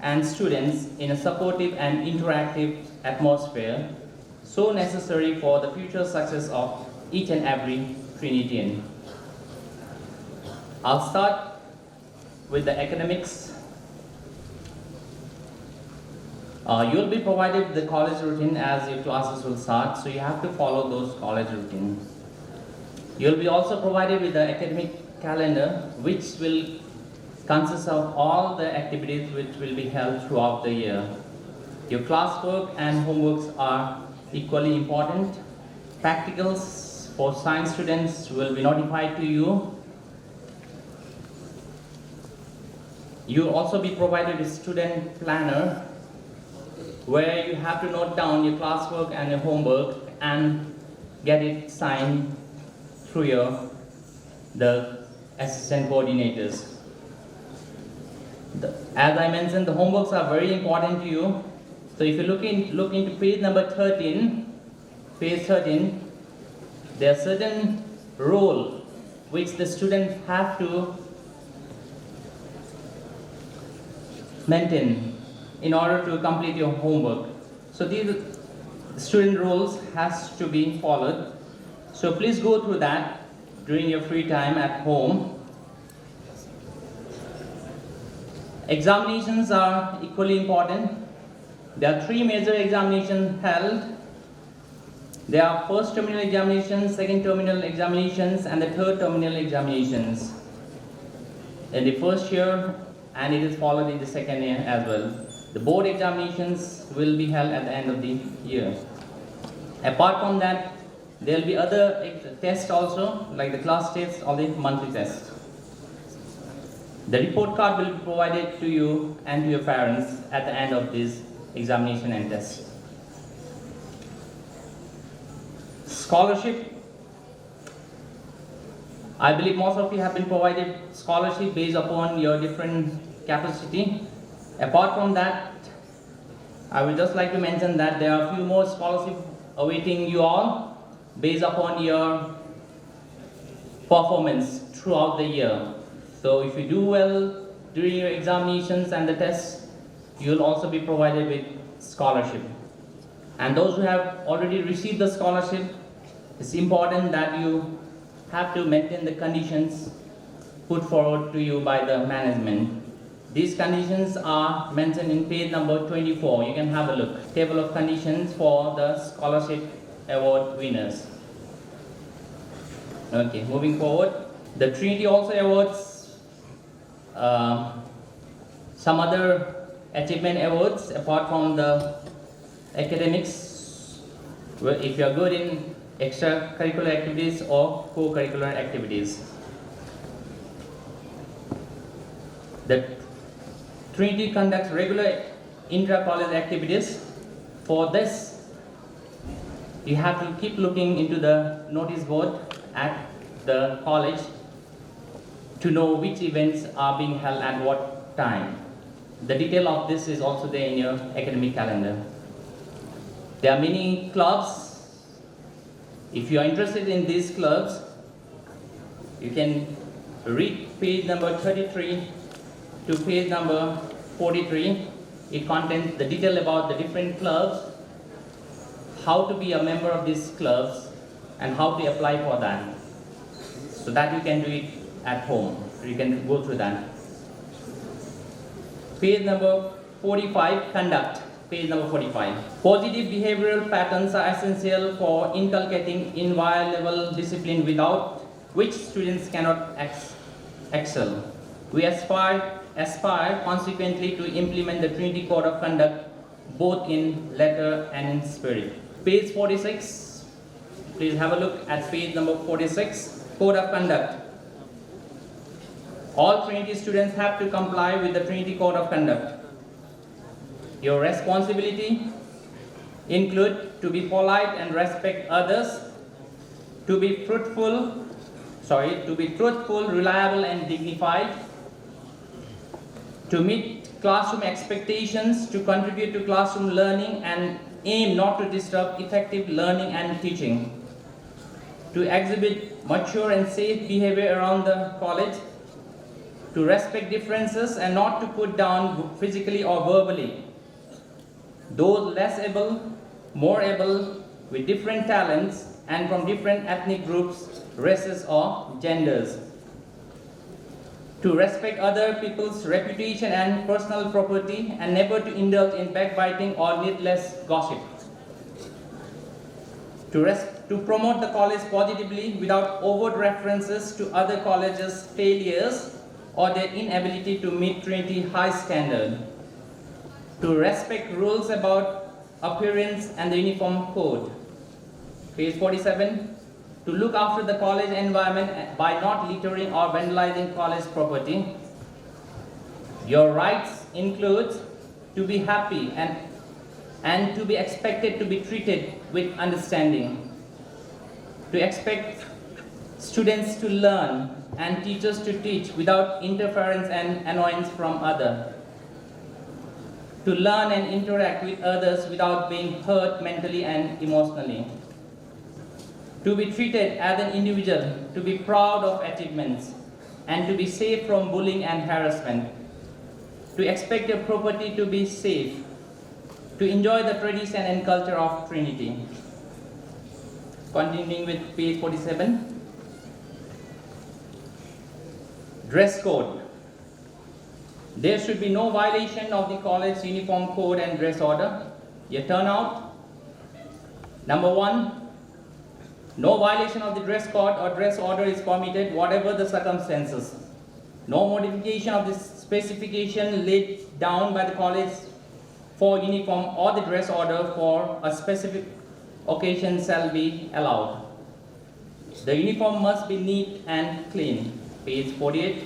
and students in a supportive and interactive atmosphere so necessary for the future success of each and every Trinitian. I'll start with the academics. You'll be provided with the college routine as your classes will start, so you have to follow those college routines. You'll be also provided with the academic calendar, which will consist of all the activities which will be held throughout the year. Your classwork and homeworks are equally important. Practicals for science students will be notified to you. You'll also be provided with student planner, where you have to note down your classwork and your homework and get it signed through the assistant coordinators. As I mentioned, the homeworks are very important to you. So if you look into page number 13, there are certain roles which the students have to maintain in order to complete your homework. So these student rules has to be followed. So please go through that during your free time at home. Examinations are equally important. There are 3 major examinations held. There are first terminal examinations, second terminal examinations, and the third terminal examinations in the first year, and it is followed in the second year as well. The board examinations will be held at the end of the year. Apart from that, there will be other tests also, like the class tests or the monthly tests. The report card will be provided to you and to your parents at the end of this examination and test. Scholarship. I believe most of you have been provided scholarship based upon your different capacity. Apart from that, I would just like to mention that there are a few more scholarships awaiting you all based upon your performance throughout the year. So if you do well during your examinations and the tests, you will also be provided with scholarship. And those who have already received the scholarship, it's important that you have to maintain the conditions put forward to you by the management. These conditions are mentioned in page number 24. You can have a look. Table of conditions for the scholarship award winners. Okay, moving forward. The Trinity also awards some other achievement awards apart from the academics, if you are good in extracurricular activities or co-curricular activities. The Trinity conducts regular intra-college activities. For this, you have to keep looking into the notice board at the college to know which events are being held at what time. The detail of this is also there in your academic calendar. There are many clubs. If you are interested in these clubs, you can read page number 33 to page number 43. It contains the detail about the different clubs, how to be a member of these clubs, and how to apply for that. So that you can do it at home. You can go through that. Page number 45, conduct. Page number 45. Positive behavioral patterns are essential for inculcating inviolable discipline without which students cannot excel. We aspire consequently to implement the Trinity Code of Conduct both in letter and in spirit. Page 46. Please have a look at page number 46. Code of Conduct. All Trinity students have to comply with the Trinity Code of Conduct. Your responsibility include to be polite and respect others, to be truthful, reliable and dignified, to meet classroom expectations, to contribute to classroom learning and aim not to disrupt effective learning and teaching, to exhibit mature and safe behavior around the college, to respect differences and not to put down physically or verbally those less able, more able, with different talents and from different ethnic groups, races or genders. To respect other people's reputation and personal property and never to indulge in backbiting or needless gossip. To promote the college positively without overt references to other colleges' failures or their inability to meet Trinity high standard. To respect rules about appearance and the uniform code. Page 47. To look after the college environment by not littering or vandalizing college property. Your rights include to be happy and to be expected to be treated with understanding. To expect students to learn and teachers to teach without interference and annoyance from others. To learn and interact with others without being hurt mentally and emotionally. To be treated as an individual, to be proud of achievements, and to be safe from bullying and harassment. To expect your property to be safe. To enjoy the tradition and culture of Trinity. Continuing with page 47. Dress code. There should be no violation of the college uniform code and dress order. Your turnout. Number 1. No violation of the dress code or dress order is permitted, whatever the circumstances. No modification of the specification laid down by the college for uniform or the dress order for a specific occasion shall be allowed. The uniform must be neat and clean. Page 48.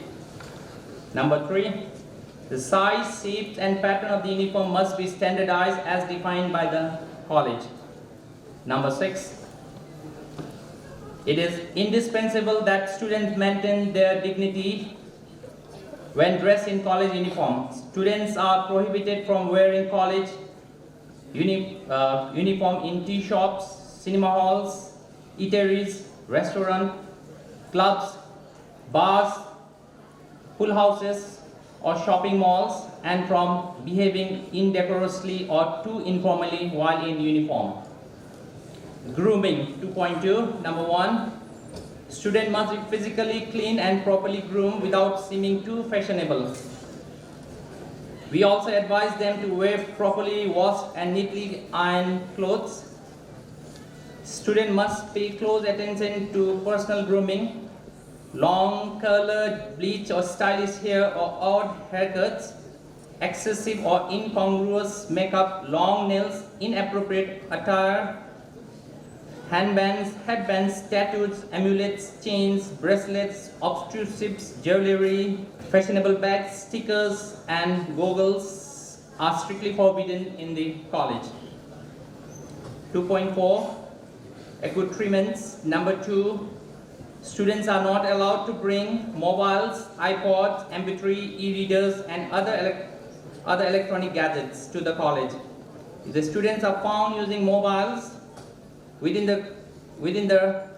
Number 3. The size, shape and pattern of the uniform must be standardized as defined by the college. Number 6. It is indispensable that students maintain their dignity when dressed in college uniform. Students are prohibited from wearing college uniform in tea shops, cinema halls, eateries, restaurants, clubs, bars, pool houses, or shopping malls, and from behaving indecorously or too informally while in uniform. Grooming 2.2. Number 1. Student must be physically clean and properly groomed without seeming too fashionable. We also advise them to wear properly washed and neatly ironed clothes. Student must pay close attention to personal grooming. Long, colored, bleach or stylish hair or odd haircuts, excessive or incongruous makeup, long nails, inappropriate attire, handbands, headbands, tattoos, amulets, chains, bracelets, obtrusive jewelry, fashionable bags, stickers, and goggles are strictly forbidden in the college. 2.4. Accoutrements. Number 2. Students are not allowed to bring mobiles, iPods, MP3, e-readers, and other electronic gadgets to the college. If the students are found using mobiles within the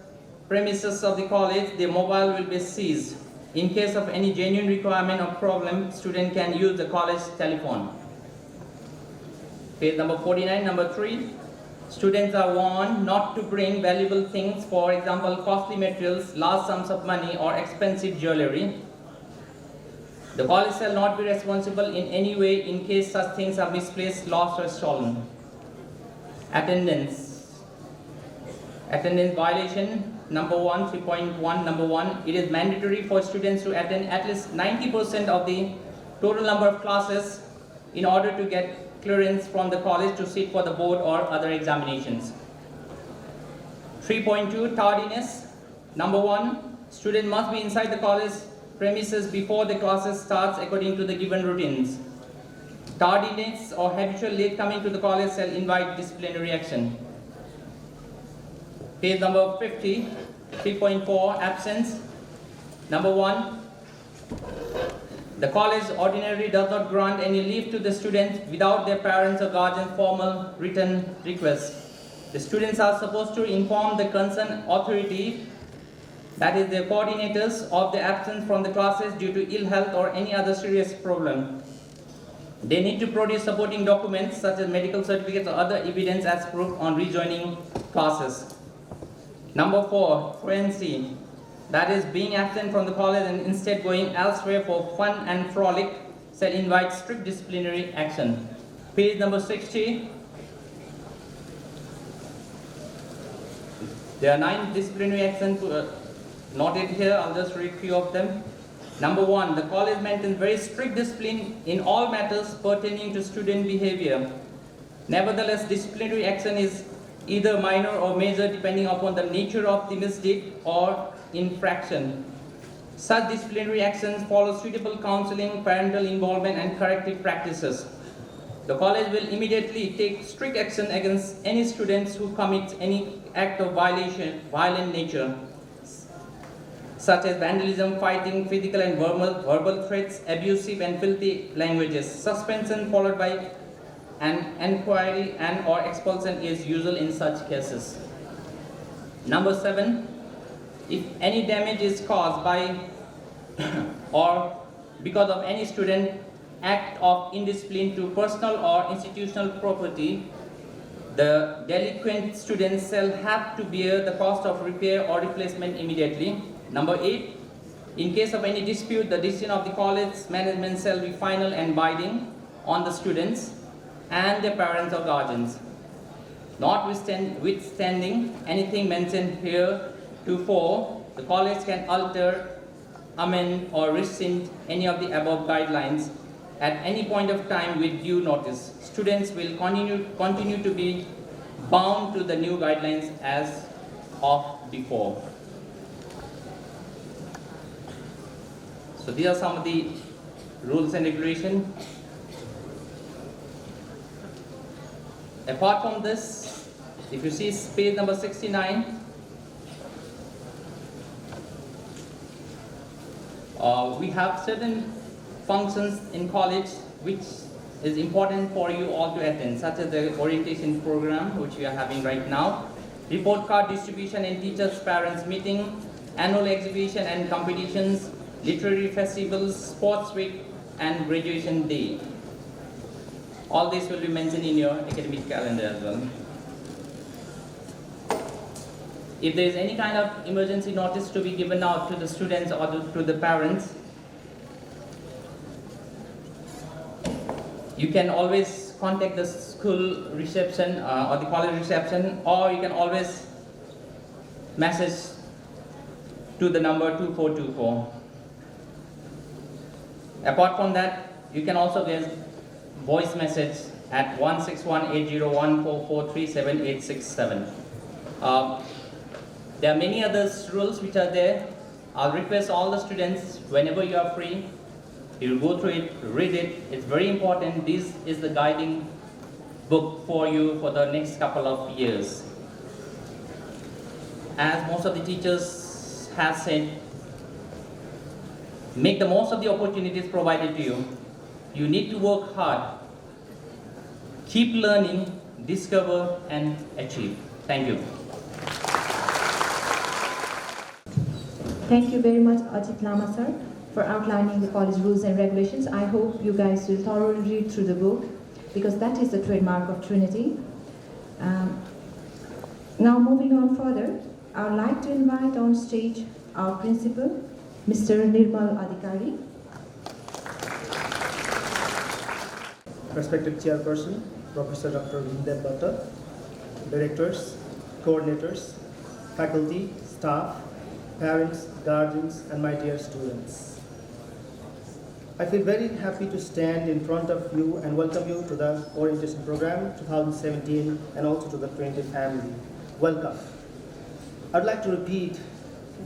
premises of the college, the mobile will be seized. In case of any genuine requirement or problem, student can use the college telephone. Page number 49, number 3. Students are warned not to bring valuable things, for example, costly materials, large sums of money, or expensive jewelry. The college shall not be responsible in any way in case such things are misplaced, lost, or stolen. Attendance. Attendance violation number 1, 3.1, number 1. It is mandatory for students to attend at least 90% of the total number of classes in order to get clearance from the college to sit for the board or other examinations. 3.2, tardiness. Number 1, student must be inside the college premises before the classes starts according to the given routines. Tardiness or habitual late coming to the college shall invite disciplinary action. Page number 50, 3.4, absence. Number 1, the college ordinarily does not grant any leave to the students without their parents or guardians' formal written request. The students are supposed to inform the concerned authority, that is their coordinators, of the absence from the classes due to ill health or any other serious problem. They need to produce supporting documents such as medical certificates or other evidence as proof on rejoining classes. Number 4, truancy. That is being absent from the college and instead going elsewhere for fun and frolic shall invite strict disciplinary action. Page number 60. There are 9 disciplinary actions noted here. I'll just read few of them. Number 1, the college maintains very strict discipline in all matters pertaining to student behavior. Nevertheless, disciplinary action is either minor or major depending upon the nature of the misdeed or infraction. Such disciplinary actions follow suitable counseling, parental involvement, and corrective practices. The college will immediately take strict action against any students who commit any act of violent nature, such as vandalism, fighting, physical and verbal threats, abusive and filthy languages. Suspension followed by an inquiry and or expulsion is usual in such cases. Number 7, if any damage is caused by or because of any student act of indiscipline to personal or institutional property, the delinquent students shall have to bear the cost of repair or replacement immediately. Number 8, in case of any dispute, the decision of the college management shall be final and binding on the students and their parents or guardians. Notwithstanding anything mentioned here heretofore, the college can alter, amend, or rescind any of the above guidelines at any point of time with due notice. Students will continue to be bound to the new guidelines as of before. So these are some of the rules and regulations. Apart from this, if you see page number 69, we have certain functions in college which is important for you all to attend, such as the orientation program which we are having right now, report card distribution and teachers' parents meeting, annual exhibition and competitions, literary festivals, sports week, and graduation day. All this will be mentioned in your academic calendar as well. If there is any kind of emergency notice to be given out to the students or to the parents, you can always contact the school reception or the college reception, or you can always message to the number 2424. Apart from that, you can also get voice message at 161-801-443-7867. There are many other rules which are there. I'll request all the students, whenever you are free, you go through it, read it. It's very important. This is the guiding book for you for the next couple of years. As most of the teachers have said, make the most of the opportunities provided to you. You need to work hard. Keep learning, discover, and achieve. Thank you. Thank you very much, Ajit Lama sir, for outlining the college rules and regulations. I hope you guys will thoroughly read through the book because that is the trademark of Trinity. Now moving on further, I would like to invite on stage our principal, Mr. Nirmal Adhikari. Respected Chairperson, Professor Dr. Bindet Bhatta, Directors, Coordinators, Faculty, Staff, Parents, Guardians, and my dear students. I feel very happy to stand in front of you and welcome you to the Orientation Program 2017 and also to the Trinity family. Welcome. I'd like to repeat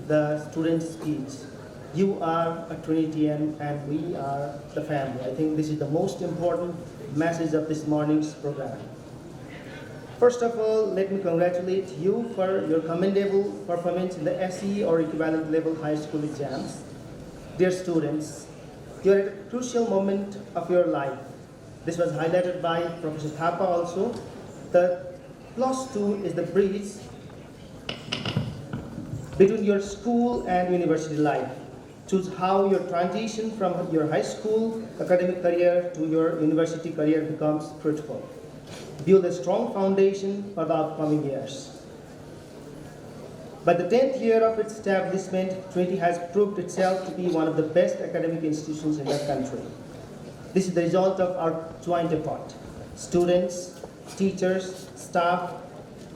the student speech. You are a Trinitian and we are the family. I think this is the most important message of this morning's program. First of all, let me congratulate you for your commendable performance in the SE or equivalent level high school exams. Dear students, you are at a crucial moment of your life. This was highlighted by Professor Thapa also. The +2 is the bridge between your school and university life. Choose how your transition from your high school academic career to your university career becomes fruitful. Build a strong foundation for the upcoming years. By the 10th year of its establishment, Trinity has proved itself to be one of the best academic institutions in the country. This is the result of our joint effort. Students, teachers, staff,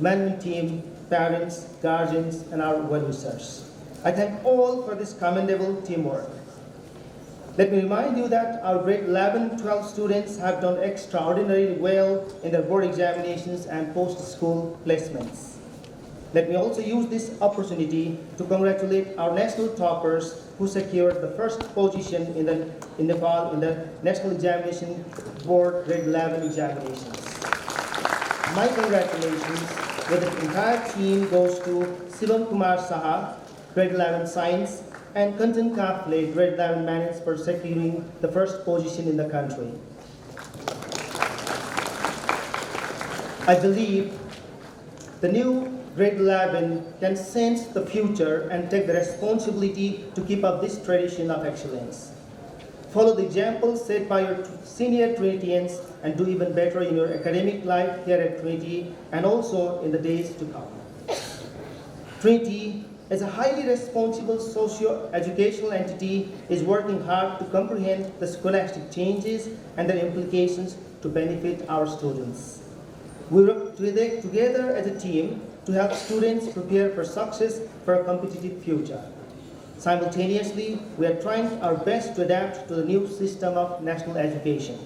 management team, parents, guardians, and our well-wishers. I thank all for this commendable teamwork. Let me remind you that our grade 11, 12 students have done extraordinarily well in their board examinations and post-school placements. Let me also use this opportunity to congratulate our national toppers who secured the first position in Nepal in the National Examination Board grade 11 examinations. My congratulations with the entire team goes to Shivam Kumar Saha, grade 11 Science, and Kantan Kafle, grade 11 Management, for securing the first position in the country. I believe the new grade 11 can sense the future and take the responsibility to keep up this tradition of excellence. Follow the example set by your senior Trinitians and do even better in your academic life here at Trinity and also in the days to come. Trinity, as a highly responsible socio-educational entity, is working hard to comprehend the scholastic changes and their implications to benefit our students. We work together as a team to help students prepare for success for a competitive future. Simultaneously, we are trying our best to adapt to the new system of national education.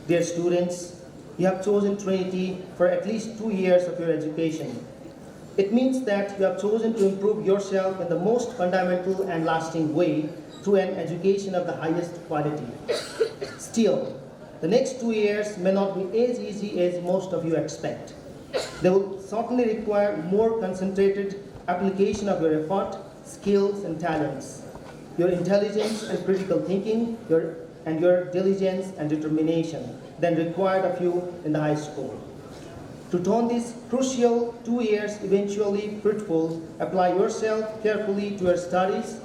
Dear students, you have chosen Trinity for at least 2 years of your education. It means that you have chosen to improve yourself in the most fundamental and lasting way through an education of the highest quality. Still, the next 2 years may not be as easy as most of you expect. They will certainly require more concentrated application of your effort, skills, and talents, your intelligence and critical thinking, your diligence and determination than required of you in the high school. To turn these crucial 2 years eventually fruitful, apply yourself carefully to your studies,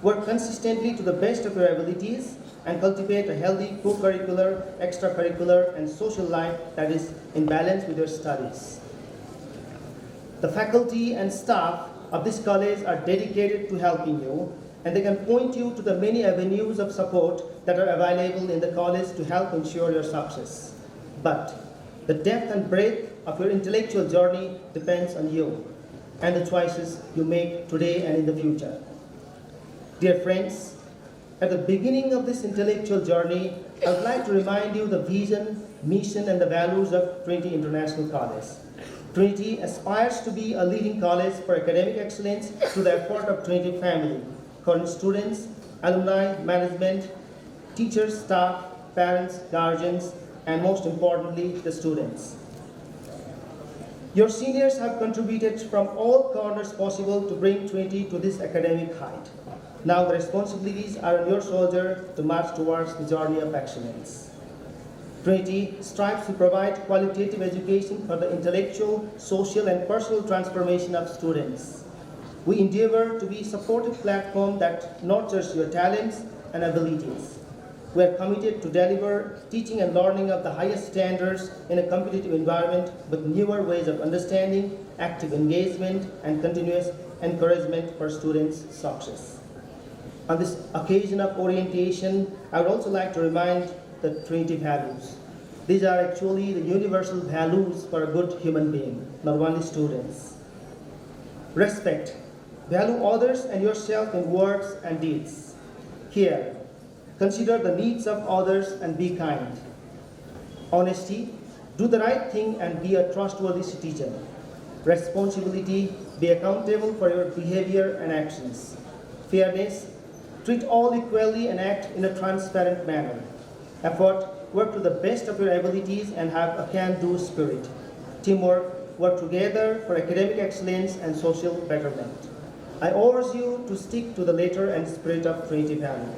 work consistently to the best of your abilities, and cultivate a healthy co-curricular, extracurricular, and social life that is in balance with your studies. The faculty and staff of this college are dedicated to helping you, and they can point you to the many avenues of support that are available in the college to help ensure your success. But the depth and breadth of your intellectual journey depends on you and the choices you make today and in the future. Dear friends, at the beginning of this intellectual journey, I would like to remind you the vision, mission, and the values of Trinity International College. Trinity aspires to be a leading college for academic excellence through the effort of Trinity family, current students, alumni, management, teachers, staff, parents, guardians, and most importantly, the students. Your seniors have contributed from all corners possible to bring Trinity to this academic height. Now the responsibilities are on your shoulders to march towards the journey of excellence. Trinity strives to provide qualitative education for the intellectual, social, and personal transformation of students. We endeavor to be a supportive platform that nurtures your talents and abilities. We are committed to deliver teaching and learning of the highest standards in a competitive environment with newer ways of understanding, active engagement, and continuous encouragement for students' success. On this occasion of orientation, I would also like to remind the Trinity values. These are actually the universal values for a good human being, not only students. Respect. Value others and yourself in words and deeds. Care. Consider the needs of others and be kind. Honesty. Do the right thing and be a trustworthy citizen. Responsibility. Be accountable for your behavior and actions. Fairness. Treat all equally and act in a transparent manner. Effort. Work to the best of your abilities and have a can-do spirit. Teamwork. Work together for academic excellence and social betterment. I urge you to stick to the letter and spirit of Trinity value.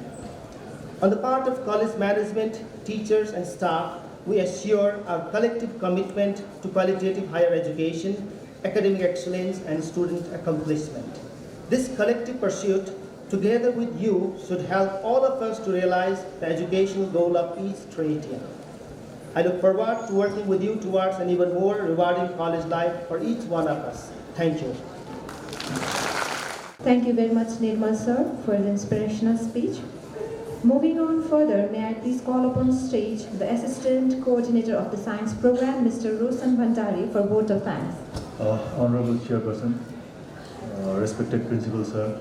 On the part of college management, teachers and staff, we assure our collective commitment to qualitative higher education, academic excellence, and student accomplishment. This collective pursuit, together with you, should help all of us to realize the educational goal of each Trinitian. I look forward to working with you towards an even more rewarding college life for each one of us. Thank you. Thank you very much, Nirmal sir, for the inspirational speech. Moving on further, may I please call upon stage the Assistant Coordinator of the Science Program, Mr. Roshan Bhandari, for vote of thanks. Honorable Chairperson, respected Principal Sir,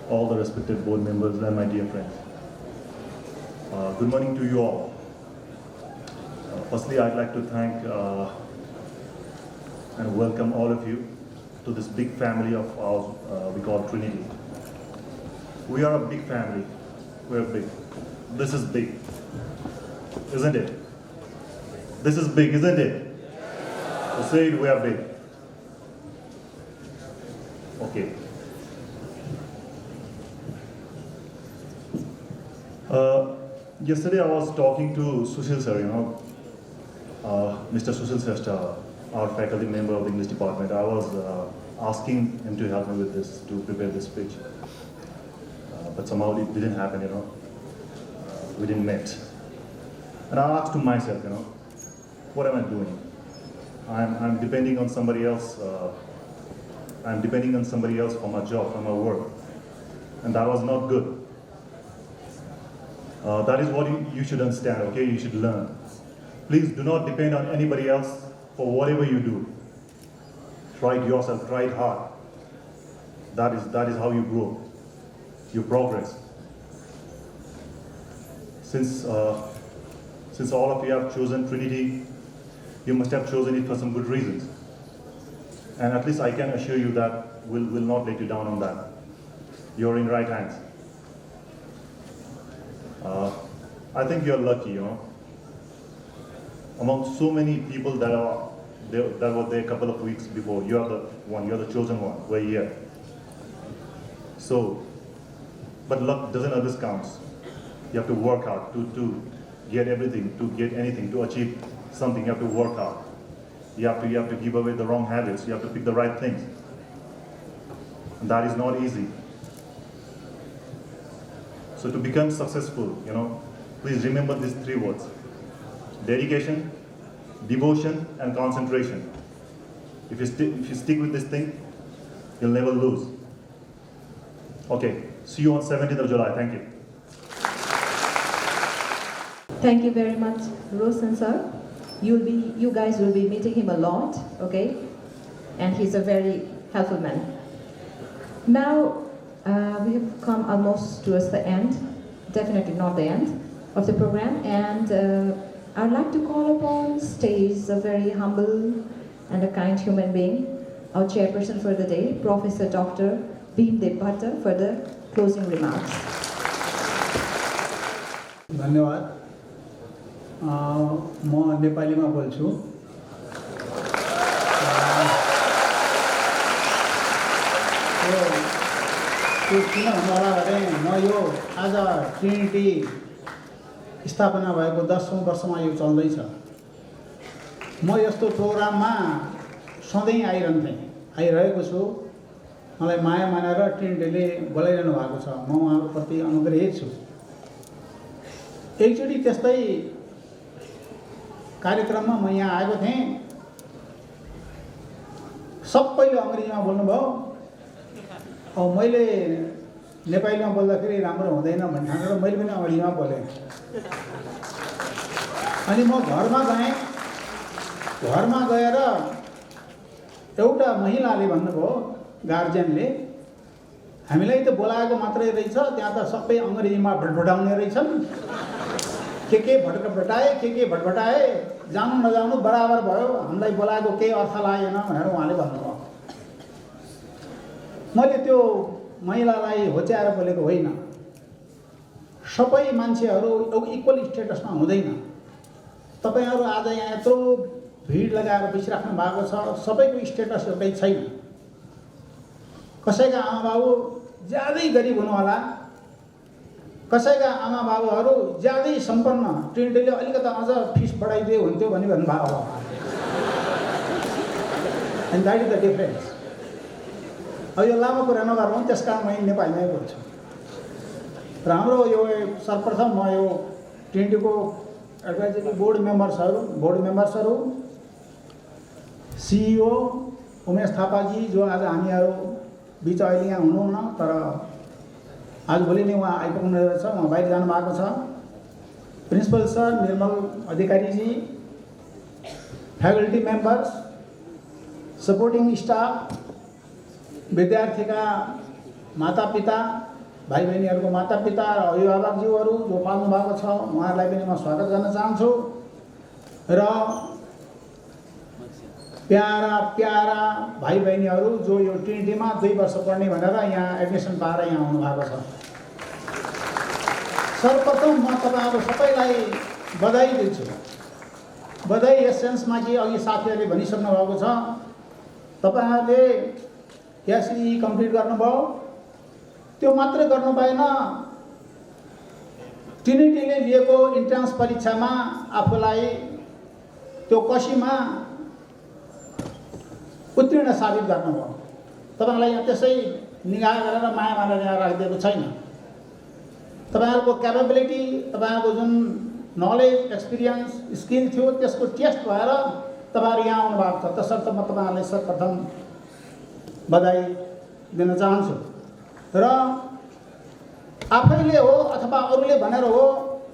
all the respected board members and my dear friends. Good morning to you all. Firstly, I'd like to thank and welcome all of you to this big family of ours we call Trinity. We are a big family. We're big. This is big, isn't it? This is big, isn't it? So say it, we are big. Okay. Yesterday I was talking to Sushil sir, Mr. Sushil Srestha, our faculty member of the English department. I was asking him to help me with this, to prepare this speech. But somehow it didn't happen, we didn't meet. And I asked to myself, what am I doing? I'm depending on somebody else. I'm depending on somebody else for my job, for my work. And that was not good. That is what you should understand, okay? You should learn. Please do not depend on anybody else for whatever you do. Try it yourself, try it hard. That is how you grow, you progress. Since all of you have chosen Trinity, you must have chosen it for some good reasons. And at least I can assure you that we'll not let you down on that. You're in right hands. I think you're lucky, Among so many people that were there a couple of weeks before, you are the one, you're the chosen one, we're here. So, but luck doesn't always count. You have to work hard to get everything, to get anything, to achieve something, you have to work hard. You have to give away the wrong habits, you have to pick the right things. And that is not easy. So to become successful, please remember these three words: dedication, devotion, and concentration. If you stick with this thing, you'll never lose. Okay, see you on 17th of July. Thank you. Thank you very much, Roshan sir. You guys will be meeting him a lot, okay? And he's a very helpful man. Now, we have come almost towards the end, definitely not the end of the program, and I'd like to call upon stage a very humble and a kind human being, our chairperson for the day, Professor Dr. Bhimdev Bhatta, for the closing remarks. धन्यवाद. म नेपालीमा बोल्छु. त्यो किन भन्दा भने म यो आज ट्रिनिटी स्थापना भएको 10औं वर्षमा यो चल्दैछ. म यस्तो प्रोग्राममा सधैँ आइरहेको छु मलाई माया मानेर ट्रिनिटीले बोलाइरहनु भएको छ। म उहाँहरूप्रति अनुग्रहित छु। एकचोटि त्यस्तै कार्यक्रममा म यहाँ आएको थिएँ। सबैले अङ्ग्रेजीमा बोल्नुभयो। अब मैले नेपालीमा बोल्दाखेरि राम्रो हुँदैन भन्ने ठानेर मैले पनि अङ्ग्रेजीमा बोलेँ। अनि म घरमा गएँ। घरमा गएर एउटा महिलाले भन्नुभयो, गार्जियनले, हामीलाई त बोलाएको मात्रै रहेछ, त्यहाँ त सबै अङ्ग्रेजीमा भटभटाउने रहेछन्। के भटभटाए, जानु नजानु बराबर भयो, हामीलाई बोलाएको केही अर्थ लागेन भनेर उहाँले भन्नुभयो। मैले त्यो महिलालाई होच्याएर बोलेको होइन। सबै मान्छेहरू इक्वल स्टेटसमा हुँदैन। तपाईँहरू आज यहाँ यत्रो भिड लगाएर बसिराख्नु भएको छ, सबैको स्टेटस एउटै छैन। कसैका आमाबाबु ज्यादै गरिब हुनुहोला, कसैका आमाबाबुहरू ज्यादै सम्पन्न, ट्रिनिटीले अलिकति अझ फिस बढाइदिए हुन्थ्यो भनी भन्नुभएको होला। And that is the difference. अब यो लामो कुरा नगरौँ, त्यस कारण म नेपालीमै बोल्छु। र हाम्रो यो सर्वप्रथम म यो ट्रिनिटीको एडभाइजरी बोर्ड मेम्बर्सहरू, CEO उमेश थापाजी, जो आज हामीहरू बिच अहिले यहाँ हुनुहुन्न, तर आजभोलि नै उहाँ आइपुग्नु रहेछ, उहाँ बाहिर जानुभएको छ। प्रिन्सिपल सर निर्मल अधिकारीजी, फ्याकल्टी मेम्बर्स, सपोर्टिङ स्टाफ, विद्यार्थीका मातापिता, भाइ बहिनीहरूको मातापिता र अभिभावकज्यूहरू जो पाल्नु भएको छ, उहाँहरूलाई पनि म स्वागत गर्न चाहन्छु। र प्यारा भाइ बहिनीहरू जो यो ट्रिनिटीमा 2 वर्ष पढ्ने भनेर यहाँ एडमिसन पाएर यहाँ आउनुभएको छ, सर्वप्रथम म तपाईँहरू सबैलाई बधाई दिन्छु। बधाई यस सेन्समा कि अघि साथीहरूले भनिसक्नु भएको छ, तपाईँहरूले SEE कम्प्लिट गर्नुभयो। त्यो मात्रै गर्नु भएन, ट्रिनिटीले लिएको इन्ट्रान्स परीक्षामा आफूलाई त्यो कसीमा उत्तीर्ण साबित गर्नुभयो। तपाईँहरूलाई यहाँ त्यसै निगाह गरेर माया मारेर यहाँ राखिदिएको छैन। तपाईँहरूको क्यापेबिलिटी, तपाईँहरूको जुन नलेज, एक्सपिरियन्स, स्किल थियो, त्यसको टेस्ट भएर तपाईँहरू यहाँ आउनुभएको छ। तसर्थ म तपाईँहरूलाई सर्वप्रथम बधाई दिन चाहन्छु। र आफैले हो अथवा अरूले भनेर हो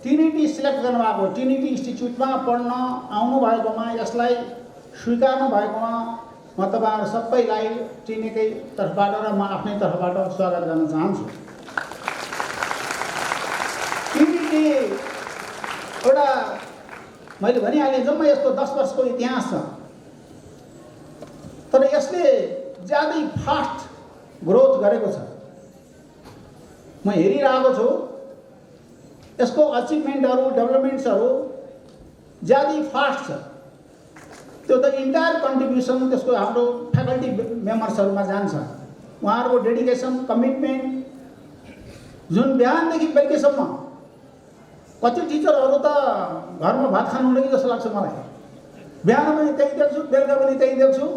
ट्रिनिटी सिलेक्ट गर्नुभएको, ट्रिनिटी इन्स्टिच्युटमा पढ्न आउनुभएकोमा, यसलाई स्वीकार्नु भएकोमा म तपाईँहरू सबैलाई ट्रिनिटीकै तर्फबाट र म आफ्नै तर्फबाट स्वागत गर्न चाहन्छु। ट्रिनिटी एउटा मैले भनिहालेँ, जम्मा यस्तो 10 वर्षको इतिहास छ, तर यसले ज्यादै फास्ट ग्रोथ गरेको छ। म हेरिरहेको छु, यसको अचिभमेन्टहरू, डेभलपमेन्ट्सहरू ज्यादै फास्ट छ। त्यो त इन्टायर कन्ट्रिब्युसन त्यसको हाम्रो फ्याकल्टी मेम्बर्सहरूमा जान्छ। उहाँहरूको डेडिकेसन, कमिटमेन्ट, जुन बिहानदेखि बेलुकीसम्म, कति टिचरहरू त घरमा भात खानु हुँदैन जस्तो लाग्छ मलाई। बिहान पनि त्यही देख्छु, बेलुका पनि त्यही देख्छु।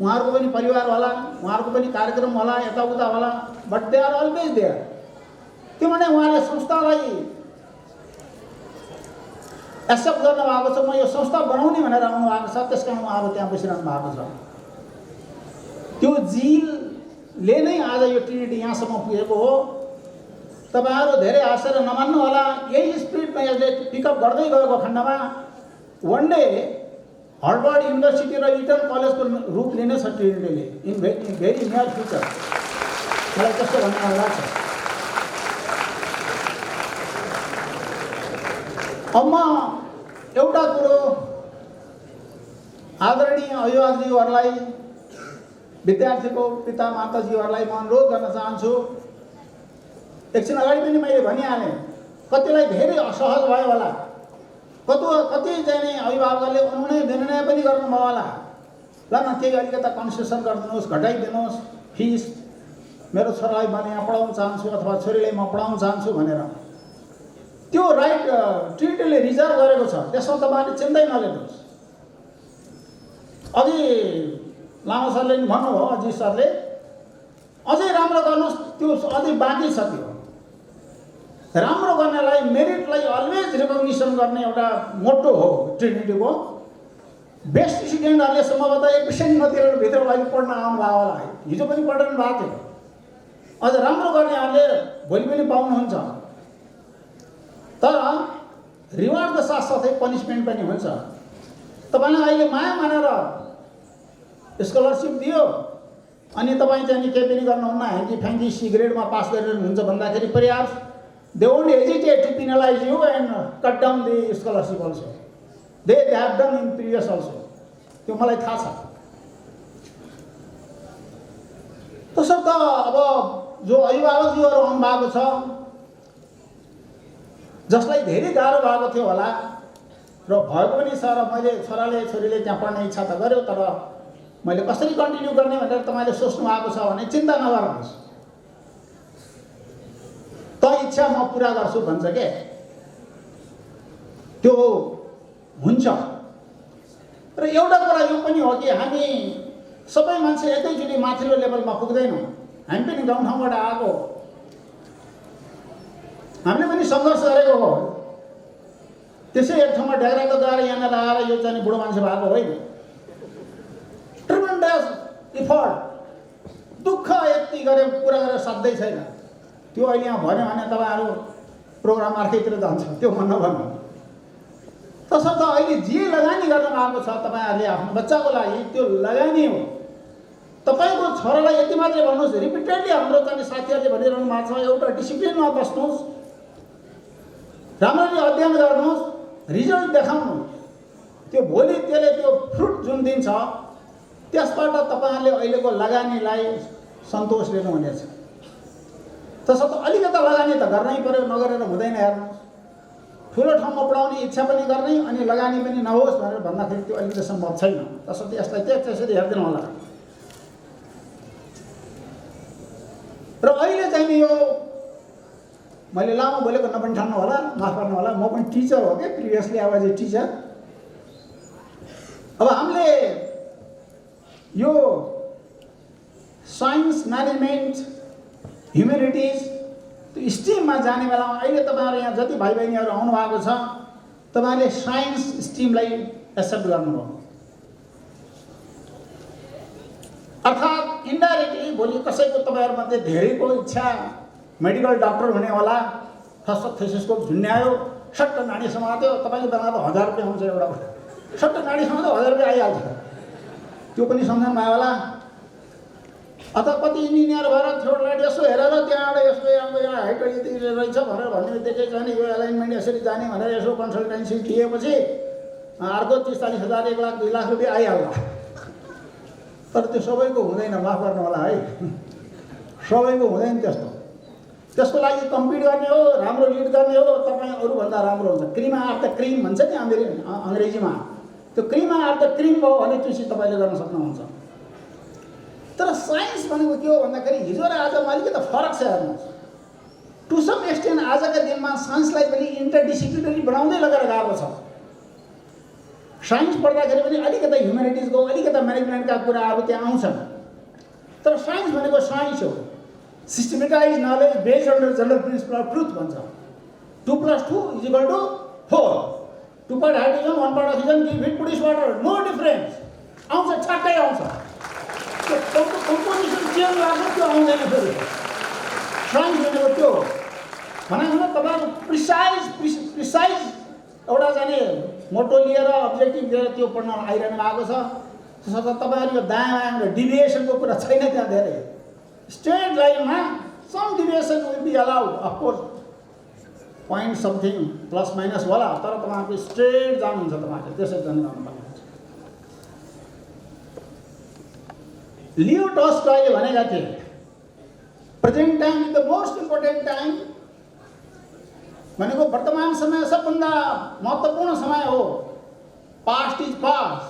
उहाँहरूको पनि परिवार होला, उहाँहरूको पनि कार्यक्रम होला, यताउता होला, but they are always there. त्यो भने उहाँले संस्थालाई एक्सेप्ट गर्नुभएको छ, म यो संस्था बनाउने भनेर आउनुभएको छ, त्यस कारण उहाँहरू त्यहाँ बसिरहनु भएको छ। त्यो जिलले नै आज यो ट्रिनिटी यहाँसम्म पुगेको हो। तपाईँहरू धेरै हाँसेर नमान्नु होला, यही स्पिरिटमा यसले पिकअप गर्दै गएको खण्डमा वान डे हार्वर्ड युनिभर्सिटी र इटन कलेजको रूप लिनेछ ट्रिनिटीले इन भेरी नियर फ्युचर। मलाई त्यस्तो भन्ने मन लाग्छ। अब म एउटा कुरो आदरणीय अभिभावकज्यूहरूलाई, विद्यार्थीको पिता माताजीहरूलाई म अनुरोध गर्न चाहन्छु। एकछिन अगाडि पनि मैले भनिहालेँ, कतिलाई धेरै असहज भयो होला, कति चाहिँ अभिभावकले निर्णय पनि गर्नुभयो होला, ल न केही अलिकता कन्सेसन गरिदिनुहोस्, घटाइदिनुहोस् फिस, मेरो छोरालाई मैले यहाँ पढाउन चाहन्छु अथवा छोरीलाई म पढाउन चाहन्छु भनेर। त्यो राइट ट्रिनिटीले रिजर्भ गरेको छ, त्यसमा तपाईँहरूले चिन्तै नलिनुहोस्। अघि लामा सरले पनि भन्नुभयो, अजित सरले, अझै राम्रो गर्नुहोस्, त्यो अझै बाँकी छ। त्यो राम्रो गर्नेलाई, मेरिटलाई अलवेज रिकग्निसन गर्ने एउटा मोटो हो ट्रिनिटीको। बेस्ट स्टुडेन्टहरूले सम्भवतः 1% नतिरेर भित्र लागि पढ्न आउनुभयो होला है, हिजो पनि पढ्नु भएको थियो। अझ राम्रो गर्नेहरूले भोलि पनि पाउनुहुन्छ। तर रिवार्डको साथसाथै पनिसमेन्ट पनि हुन्छ। तपाईँलाई अहिले माया मानेर स्कलरसिप दियो अनि तपाईँ चाहिँ केही पनि गर्नुहुन्न, ह्याङ्की फ्याङ्की सी ग्रेडमा पास गरेर हुन्छ भन्दाखेरि perhaps they won't hesitate to penalize you and cut down the scholarship also. They have done in previous also. त्यो मलाई थाहा छ। तसर्थ अब जो अभिभावकजीहरू आउनुभएको छ, जसलाई धेरै गाह्रो भएको थियो होला र भएको पनि छ, र मैले छोरीले त्यहाँ पढ्ने इच्छा त गर्यो, तर मैले कसरी कन्टिन्यू गर्ने भनेर तपाईँले सोच्नु भएको छ भने चिन्ता नगर्नुहोस्। त इच्छा म पुरा गर्छु भन्छ के, त्यो हुन्छ। र एउटा कुरा यो पनि हो कि हामी सबै मान्छे एकैचोटि माथिल्लो लेभलमा पुग्दैनौँ। हामी पनि गाउँठाउँबाट आएको, हामीले पनि सङ्घर्ष गरेको हो। त्यसै एक ठाउँमा ढेग्राको गएर यहाँनिर आएर यो चाहिँ बुढो मान्छे भएको होइन। ट्रिमेन्डस इफर्ट, दुःख यति गरे पुरा गरेर साध्यै छैन। त्यो अहिले यहाँ भन्यो भने तपाईँहरू प्रोग्राम अर्कैतिर जान्छ, त्यो मन नभन्नु। तसर्थ अहिले जे लगानी गर्नु भएको छ तपाईँहरूले आफ्नो बच्चाको लागि, त्यो लगानी हो। तपाईँको छोरालाई यति मात्रै भन्नुहोस्, रिपिटेडली हाम्रो चाहिँ साथीहरूले भनिरहनु भएको छ, एउटा डिसिप्लिनमा बस्नुहोस्, राम्ररी अध्ययन गर्नुहोस्, रिजल्ट देखाउनुहोस्। त्यो भोलि त्यसले त्यो फ्रुट जुन दिन्छ त्यसबाट तपाईँहरूले अहिलेको लगानीलाई सन्तोष लिनुहुनेछ। तसर्थ अलिकता लगानी त गर्नै पर्यो, नगरेर हुँदैन। हेर्नुहोस्, ठुलो ठाउँमा पढाउने इच्छा पनि गर्ने अनि लगानी पनि नहोस् भनेर भन्दाखेरि त्यो अलिकति सम्भव छैन। तसर्थ यसलाई त्यसरी हेरिदिनु होला। र अहिले चाहिँ यो मैले लामो बोलेको नपठान्नु होला, माफ गर्नु होला, म पनि टिचर हो कि, previously I was a Stitcher. अब हामीले यो साइन्स, म्यानेजमेन्ट, ह्युमेनिटिज, त्यो स्ट्रिममा जाने बेलामा अहिले तपाईँहरू यहाँ जति भाइ बहिनीहरू आउनुभएको छ, तपाईँहरूले साइन्स स्ट्रिमलाई एक्सेप्ट गर्नुभयो। अर्थात् इन्डाइरेक्टली भोलि कसैको तपाईँहरूमध्ये धेरैको इच्छा मेडिकल डक्टर हुने होला, फर्स्ट थेसिसको झुन्ड्यायो, सट्ट नाडी समात्यो, तपाईँले बनाएको 1000 रुपियाँ हुन्छ एउटा, सट्ट नाडी समात्यो 1000 रुपियाँ आइहाल्छ। त्यो पनि सम्झनु भयो होला। अथवा कति इन्जिनियर भएर थ्योडलाइट यसो हेरेर त्यहाँबाट यसो यहाँ हाइट यति रहेछ भनेर भन्ने बित्तिकै चाहिँ यो एलाइनमेन्ट यसरी जाने भनेर यसो कन्सल्टेन्सी दिएपछि अर्को 30-40 हजार, 1 लाख 2 लाख रुपियाँ आइहाल्ला। तर त्यो सबैको हुँदैन, माफ गर्नु होला है, सबैको हुँदैन त्यस्तो। त्यसको लागि कम्पिट गर्ने हो, राम्रो लिड गर्ने हो, तपाईँ अरूभन्दा राम्रो हुन्छ। क्रिम आर द क्रिम भन्छ नि अङ्ग्रेजीमा, त्यो क्रिम आर द क्रिम भयो भने त्यो चिज तपाईँले गर्न सक्नुहुन्छ। तर साइन्स भनेको के हो भन्दाखेरि हिजो र आजमा अलिकति फरक छ। हेर्नुहोस्, टु सम एक्सटेन्ट आजका दिनमा साइन्सलाई पनि इन्टरडिसिप्लिनरी बनाउँदै लगेर गएको छ। साइन्स पढ्दाखेरि पनि अलिकति ह्युमेनिटिजको, अलिकति म्यानेजमेन्टका कुराहरू त्यहाँ आउँछन्। तर साइन्स भनेको साइन्स हो, systematize knowledge based on general principle of truth भन्छ। 2 + 2 = 4। 2 part hydrogen, 1 part oxygen, give it put water, no difference. आउँछ, छक्कै आउँछ। त्यो कम्पोजिसन चेन्ज लाग्छ, त्यो आउँदैन फेरि। साइन्स भनेको त्यो हो। भनेको तपाईँहरू प्रिसाइज एउटा जाने मोटो लिएर अब्जेक्टिभ लिएर त्यो पढ्न आइरहनु भएको छ। त्यसर्थ तपाईँहरू यो दायाँ बायाँ डिभिएसनको कुरा छैन त्यहाँ धेरै। स्ट्रेट लाइनमा some deviation will be allowed, of course point something plus minus होला, तर तपाईँको स्ट्रेट जानुहुन्छ, तपाईँहरूले त्यसरी जानुपर्ने हुन्छ। लियो टॉल्स्टॉयले भनेका थिए, present time is the most important time. भनेको वर्तमान समय सबभन्दा महत्त्वपूर्ण समय हो। पास्ट इज पास्ट,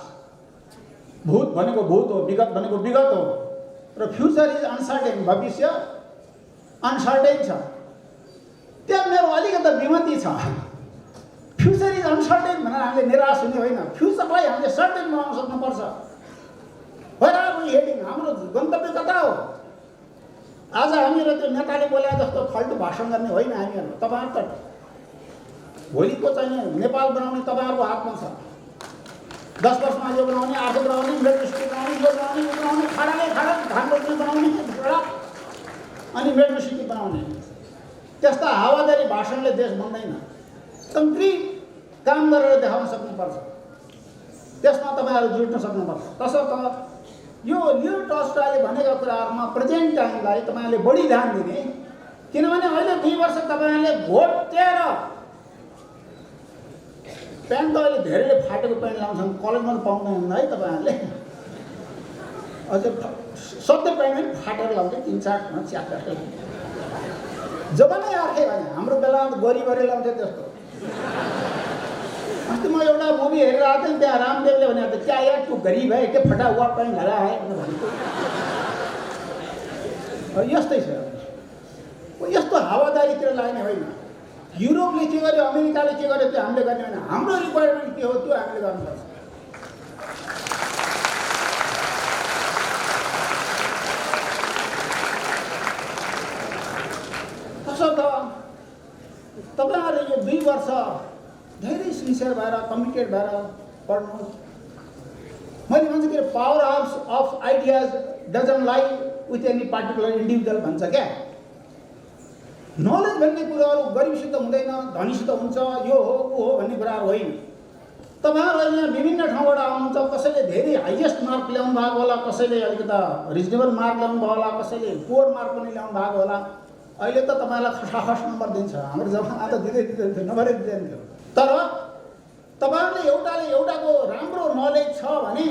भूत भनेको भूत हो, विगत भनेको विगत हो, र फ्युचर इज अनसर्टेन, भविष्य अनसर्टेन छ। त्यहाँ मेरो अलिकति विमति छ। फ्युचर इज अनसर्टेन भनेर हामीले निराश हुने होइन, फ्युचरलाई हामीले सर्टेन बनाउन सक्नुपर्छ। हेडिङ, हाम्रो गन्तव्य कता हो? आज हामीहरू त्यो नेताले बोले जस्तो फाल्टु भाषण गर्ने होइन हामीहरू। तपाईँहरू त भोलिको चाहिँ नेपाल बनाउने तपाईँहरूको हातमा छ। 10 वर्षमा यो बनाउने, आर्थिक बनाउने, मेट्रो सिटी बनाउने, यो बनाउने, यो बनाउने, खाडाले खाडा धान रोप्ने बनाउने अनि मेट्रो सिटी बनाउने। त्यस्ता हावादारी भाषणले देश बन्दैन। कङ्क्रिट काम गरेर देखाउन सक्नुपर्छ, त्यसमा तपाईँहरू जुट्न सक्नुपर्छ। तसर्थ यो लियो टल्स्टोयले भनेका कुराहरूमा प्रेजेन्ट टाइमलाई तपाईँले बढी ध्यान दिने, किनभने अहिले 2 वर्ष तपाईँले घोटेर प्यान्ट त अहिले धेरैले फाटेको प्यान्ट लाउँछन्, कलेजमा त पाउँदैन है तपाईँहरूले। अझै सधैँ प्यान्ट पनि फाटेर लाउँछ, 3-4 ठाउँमा च्यापेर। जमानै अर्कै भने हाम्रो बेलामा त गरी लाउँथ्यो त्यस्तो। अस्ति म एउटा मुभी हेरेर आएको थिएँ, त्यहाँ रामदेवले भनेको थियो, क्या यार तू गरीब है, के फटा हुआ पैंट लगा है भनेको। यस्तै छ। यस्तो हावादारीतिर लाग्ने होइन। युरोपले के गर्यो, अमेरिकाले के गर्यो त्यो हामीले गर्ने होइन। हाम्रो रिक्वायरमेन्ट के हो त्यो हामीले गर्नुपर्छ। तसर्थ तपाईँहरूले यो 2 वर्ष धेरै सिन्सियर भएर कमिटेड भएर पढ्नुहोस्। मैले भन्छु कि power of ideas doesn't lie with any particular individual भन्छ क्या। नलेज भन्ने कुराहरू गरिबसित हुँदैन, धनीसित हुन्छ, यो हो ऊ हो भन्ने कुराहरू होइन। तपाईँहरू अहिले यहाँ विभिन्न ठाउँबाट आउनुहुन्छ, कसैले धेरै हाइएस्ट मार्क ल्याउनु भएको होला, कसैले अलिकति रिजनेबल मार्क ल्याउनु भयो होला, कसैले पोर मार्क पनि ल्याउनु भएको होला। अहिले त तपाईँलाई खसाखस नम्बर दिन्छ, हाम्रो जमाना त दिँदै थियो, नम्बरै दिँदैन थियो। तर तपाईँहरूले एउटाले एउटाको राम्रो नलेज छ भने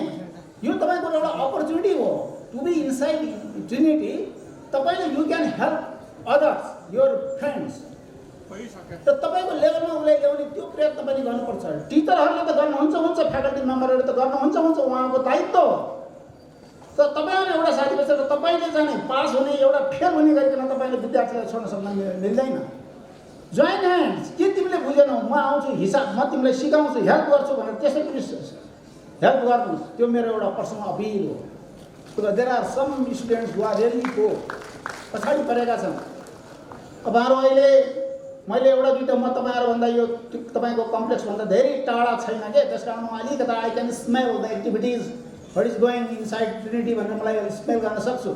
यो तपाईँको एउटा अपर्च्युनिटी हो टु बी इनसाइड ट्रिनिटी। तपाईँले you can help others your friends. र तपाईँको लेभलमा उसलाई ल्याउने त्यो प्रयत्न पनि गर्नुपर्छ। टिचरहरूले त गर्नुहुन्छ, फ्याकल्टी मेम्बरहरूले त गर्नुहुन्छ, उहाँको दायित्व हो। तर तपाईँहरू एउटा साथी बसेर तपाईँले चाहिँ पास हुने एउटा फेल हुने गरिकन तपाईँले विद्यार्थीलाई छोड्न सक्न मिल्दैन। Join hands. के तिमीले बुझेनौ, म आउँछु, हिसाब म तिमीलाई सिकाउँछु, हेल्प गर्छु भनेर त्यसै पनि हेल्प गर्नुहोस्। त्यो मेरो एउटा पर्सनल अपिल हो। There are some students who are really poor, पछाडि परेका छन्। तपाईँहरू अहिले मैले एउटा दुईवटा म तपाईँहरूभन्दा यो तपाईँको कम्प्लेक्सभन्दा धेरै टाढा छैन क्या, त्यस कारण म अलिकता I can smell the activities what is going inside Trinity भनेर मलाई स्मेल गर्न सक्छु।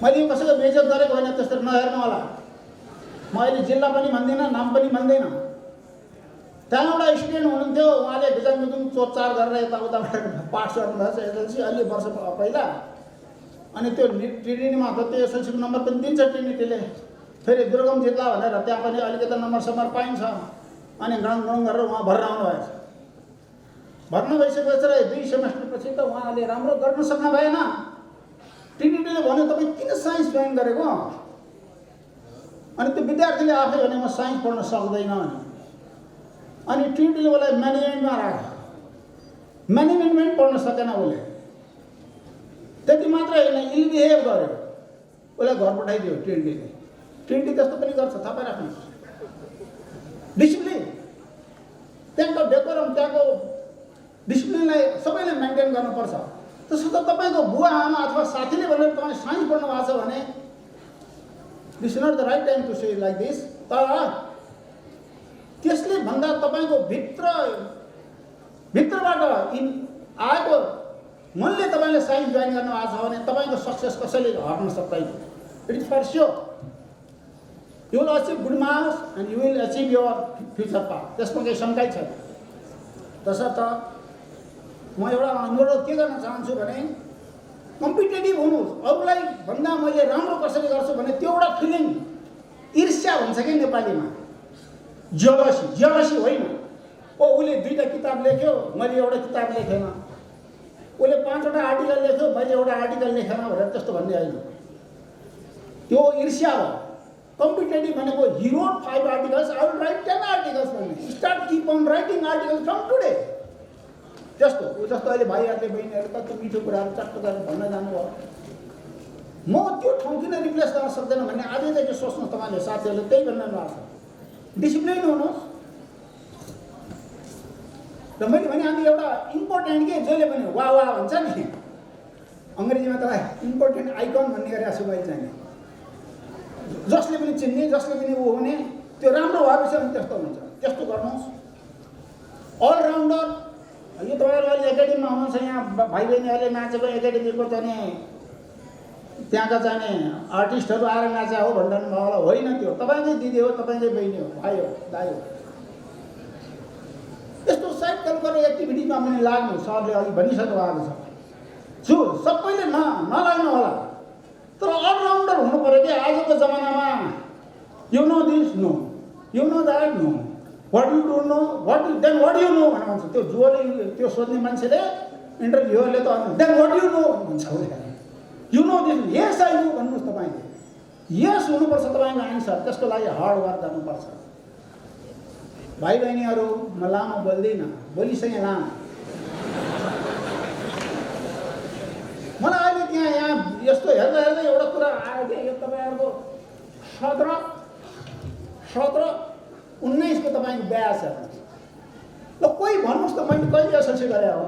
मैले यो कसैको बेइज्जत गरेको होइन, त्यस्तो नहेर्नु होला। म अहिले जिल्ला पनि भन्दिनँ, नाम पनि भन्दैन। त्यहाँ एउटा स्टुडेन्ट हुनुहुन्थ्यो, उहाँले भिजाङ चोरचार गरेर यताउताबाट पाठ गर्नुभएछ एसएलसी अलि वर्ष पहिला। अनि त्यो ट्रिनिटीमा त त्यो एसएलसीको नम्बर पनि दिन्छ ट्रिनिटीले। फेरि दुर्गम जिल्ला भनेर त्यहाँ पनि अलिकति नम्बर पाइन्छ। अनि गणगण गरेर उहाँ भर्ना आउनुभएछ। भर्ना भइसकेपछि 2 सेमेस्टरपछि त उहाँले राम्रो गर्न सक्नु भएन। ट्रिनिटीले भन्यो तपाईँ किन साइन्स जोइन गरेको? अनि त्यो विद्यार्थीले आफै भने म साइन्स पढ्न सक्दैन भने। अनि ट्रिनिटीले उसलाई म्यानेजमेन्टमा राख्यो। म्यानेजमेन्ट पढ्न सकेन उसले। त्यति मात्र होइन, इल बिहेभ गर्यो, उसलाई घर पठाइदियो ट्रिनिटीले। ट्रिनिटी त्यस्तो पनि गर्छ, थाहा पाइराख्नुहोस्। डिसिप्लिन, त्यहाँको डेकोरम, त्यहाँको डिसिप्लिनलाई सबैले मेन्टेन गर्नुपर्छ। त्यसो त तपाईँको बुवा आमा अथवा साथीले भनेर तपाईँ साइन्स पढ्नु भएको छ भने this is not the right time to say like this. तर त्यसले भन्दा तपाईँको भित्रबाट आएको मनले तपाईँले साइन्स जोइन गर्नु भएको छ भने तपाईँको सक्सेस कसैले हर्न सक्दैन। It is for sure. You will achieve good marks and you will achieve your future path, त्यसमा केही शङ्कै छैन। तसर्थ म एउटा अनुरोध के गर्न चाहन्छु भने कम्पिटेटिभ हुनुहोस्। अरूलाई भन्दा मैले राम्रो कसरी गर्छु भने त्यो एउटा फिलिङ, ईर्ष्या भन्छ कि नेपालीमा, जेलसी होइन। उसले 2टा किताब लेख्यो, मैले एउटा किताब लेखेन। उसले 5वटा आर्टिकल लेख्यो, मैले एउटा आर्टिकल लेखेन भनेर त्यस्तो भन्ने होइन। त्यो ईर्ष्या हो। कम्पिटेटिभ भनेको he wrote 5 articles, I will write 10 articles भन्ने। Start keep on writing articles from today. जस्तो अहिले भाइहरूले बहिनीहरू कति मिठो कुराहरू चट्ट गरेर भन्न जानुभयो। म त्यो ठाउँ किन रिप्लेस गर्न सक्दैन भन्ने आजैदेखि सोच्नु। तपाईँले साथीहरूले त्यही भन्नु भएको छ। डिसिप्लिन हुनुहोस्। र मैले भने हामी एउटा इम्पोर्टेन्ट के जहिले पनि वाह भन्छ नि, अङ्ग्रेजीमा त इम्पोर्टेन्ट आइकन भन्ने गरेर सुबाई चाहिने जसले पनि चिन्ने जसले पनि ऊ हुने त्यो राम्रो भएपछि अनि त्यस्तो हुन्छ त्यस्तो गर्नुहोस् अलराउन्डर यो तपाईँहरू अहिले एकाडेमीमा हुनुहुन्छ यहाँ भाइ बहिनीहरूले नाचेको एकाडेमीको चाहिँ त्यहाँका चाहिँ आर्टिस्टहरू आएर नाचे हो भन्नु भयो होला होइन त्यो तपाईँ चाहिँ दिदी हो तपाईँ चाहिँ बहिनी हो भाइ हो दाइ हो यस्तो साइड कल्चरल एक्टिभिटीमा पनि लाग्नु सरले अघि भनिसक्नु भएको छ छु सबैले नलाग्नु होला तर अलराउन्डर हुनु पऱ्यो कि आजको जमानामा you know this know you know that know what you don't know what you know भनेर भन्छ त्यो जोले त्यो सोध्ने मान्छेले इन्टरभ्युहरूले त देन वाट यु नो भन्छ यु know this yes I know भन्नुहोस् तपाईँले यस हुनुपर्छ तपाईँको एन्सर त्यसको लागि हार्ड वर्क गर्नुपर्छ भाइ बहिनीहरू म लामो बोल्दिनँ बोलिसकेँ लामो मलाई अहिले त्यहाँ यहाँ यस्तो हेर्दा हेर्दै एउटा कुरा आयो कि यो तपाईँहरूको 17-19 को तपाईँको ब्याज हेर्नुहोस् ल कोही भन्नुहोस् त मैले कहिले एसएलसी गरेँ हो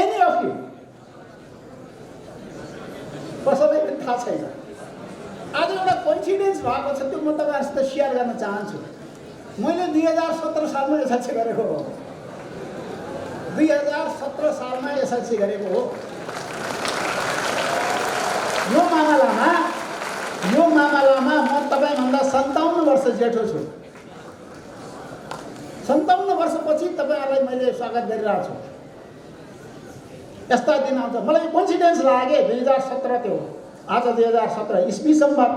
एनी अफ यु कसैलाई पनि थाहा छैन आज एउटा कोइन्सिडेन्स भएको छ त्यो म तपाईँहरूसित सेयर गर्न चाहन्छु मैले 2017 सालमा एसएलसी गरेको हो 2017 सालमा एसएलसी गरेको हो यो मामा लामा म तपाईँभन्दा 57 वर्ष जेठो छु 57 वर्षपछि तपाईँहरूलाई मैले स्वागत गरिरहेको छु यस्ता दिन आउँछ मलाई कोइन्सिडेन्स लाग्यो 2017 त्यो आज 2017 इस्वी सम्बत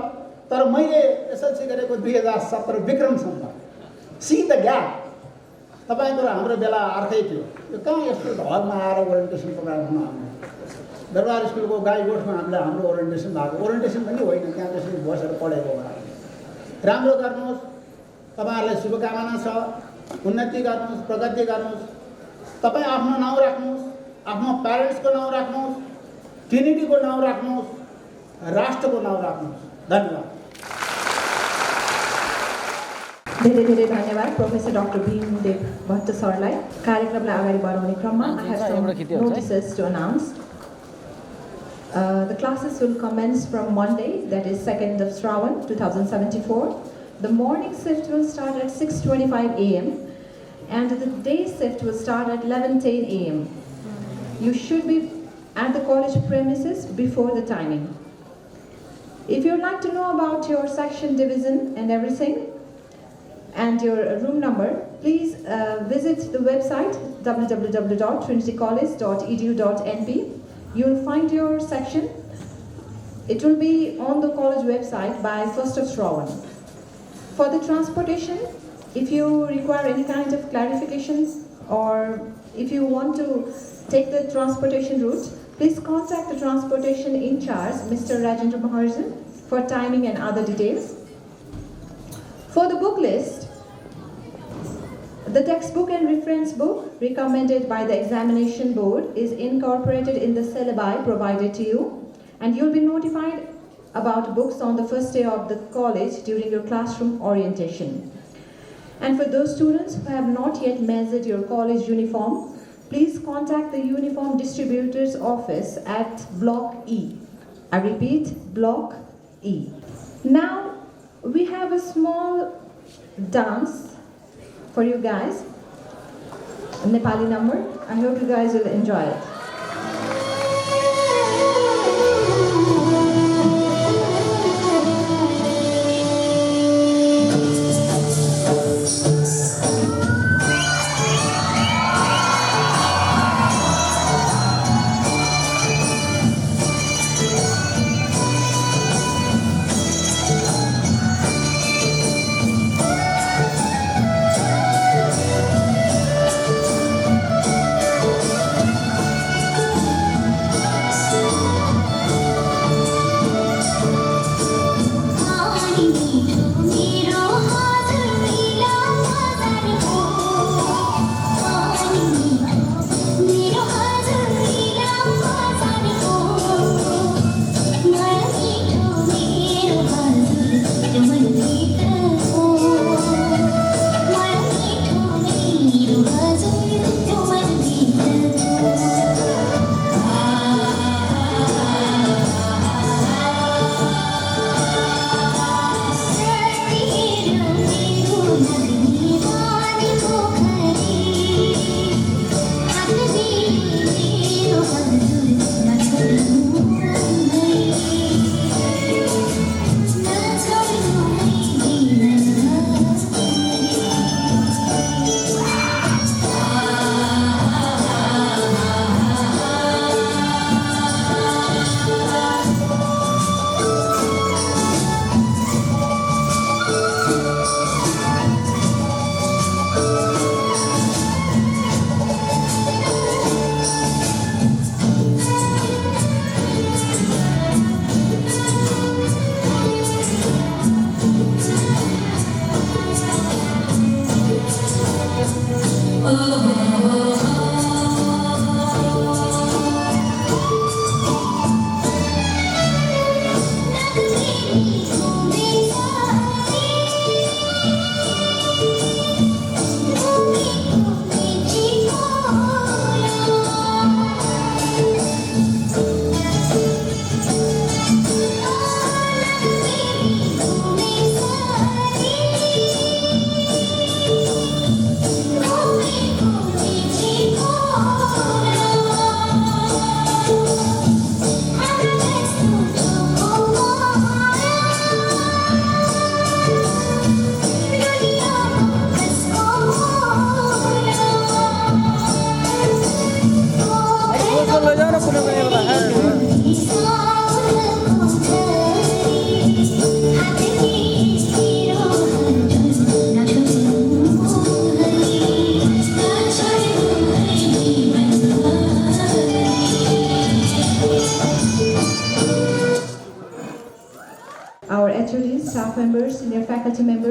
तर मैले एसएलसी गरेको 2017 Vikram Samvat see the gap तपाईँको र हाम्रो बेला अर्कै थियो यो कहाँ यस्तो घरमा आएर ओरिएन्टेसन प्रोग्राम हुन हाम्रो दरबार स्कुलको गाईगोठमा हाम्रो ओरिएन्टेसन भएको ओरिएन्टेसन पनि होइन त्यहाँ त्यसरी बसेर पढेको होला राम्रो गर्नुहोस् तपाईँहरूलाई शुभकामना छ उन्नति गर्नुहोस् प्रगति गर्नुहोस् तपाईँ आफ्नो नाउँ राख्नुहोस् आफ्नो प्यारेन्ट्सको नाउँ राख्नुहोस् ट्रिनिटीको नाउँ राख्नुहोस् राष्ट्रको नाउँ राख्नुहोस् धन्यवाद धेरै धेरै धन्यवाद प्रोफेसर डाक्टर भीमदेव भट्ट सरलाई कार्यक्रमलाई अगाडि बढाउने क्रममा I have some notices to announce. The classes will commence from Monday, that is 2nd of Shravan 2074. The morning shift will start at 6:25 a.m. and the day shift will start at 11:10 a.m. You should be at the college premises before the timing. If you would like to know about your section division and everything and your room number, please visit the website www.trinitycollege.edu.np. You will find your section. It will be on the college website by 1st of Shravan. For the transportation, if you require any kind of clarifications or if you want to take the transportation route, please contact the transportation in charge, Mr. Rajendra Maharjan, for timing and other details. For the book list, the textbook and reference book recommended by the examination board is incorporated in the syllabi provided to you, and you'll be notified about books on the first day of the college during your classroom orientation. And for those students who have not yet measured your college uniform, please contact the uniform distributor's office at Block E. I repeat, Block E. Now, we have a small dance for you guys, Nepali number. I hope you guys will enjoy it.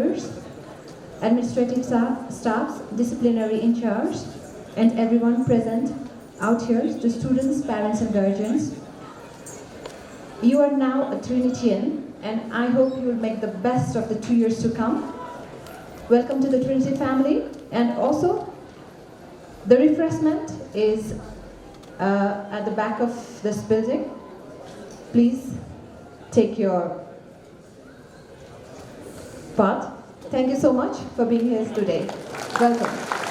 teachers, administrative staffs, disciplinary in charge, and everyone present out here, to students, parents, and guardians. You are now a Trinitian, and I hope you will make the best of the 2 years to come. Welcome to the Trinity family, and also the refreshment is at the back of this building. Please take your part. Thank you so much for being here today. Welcome.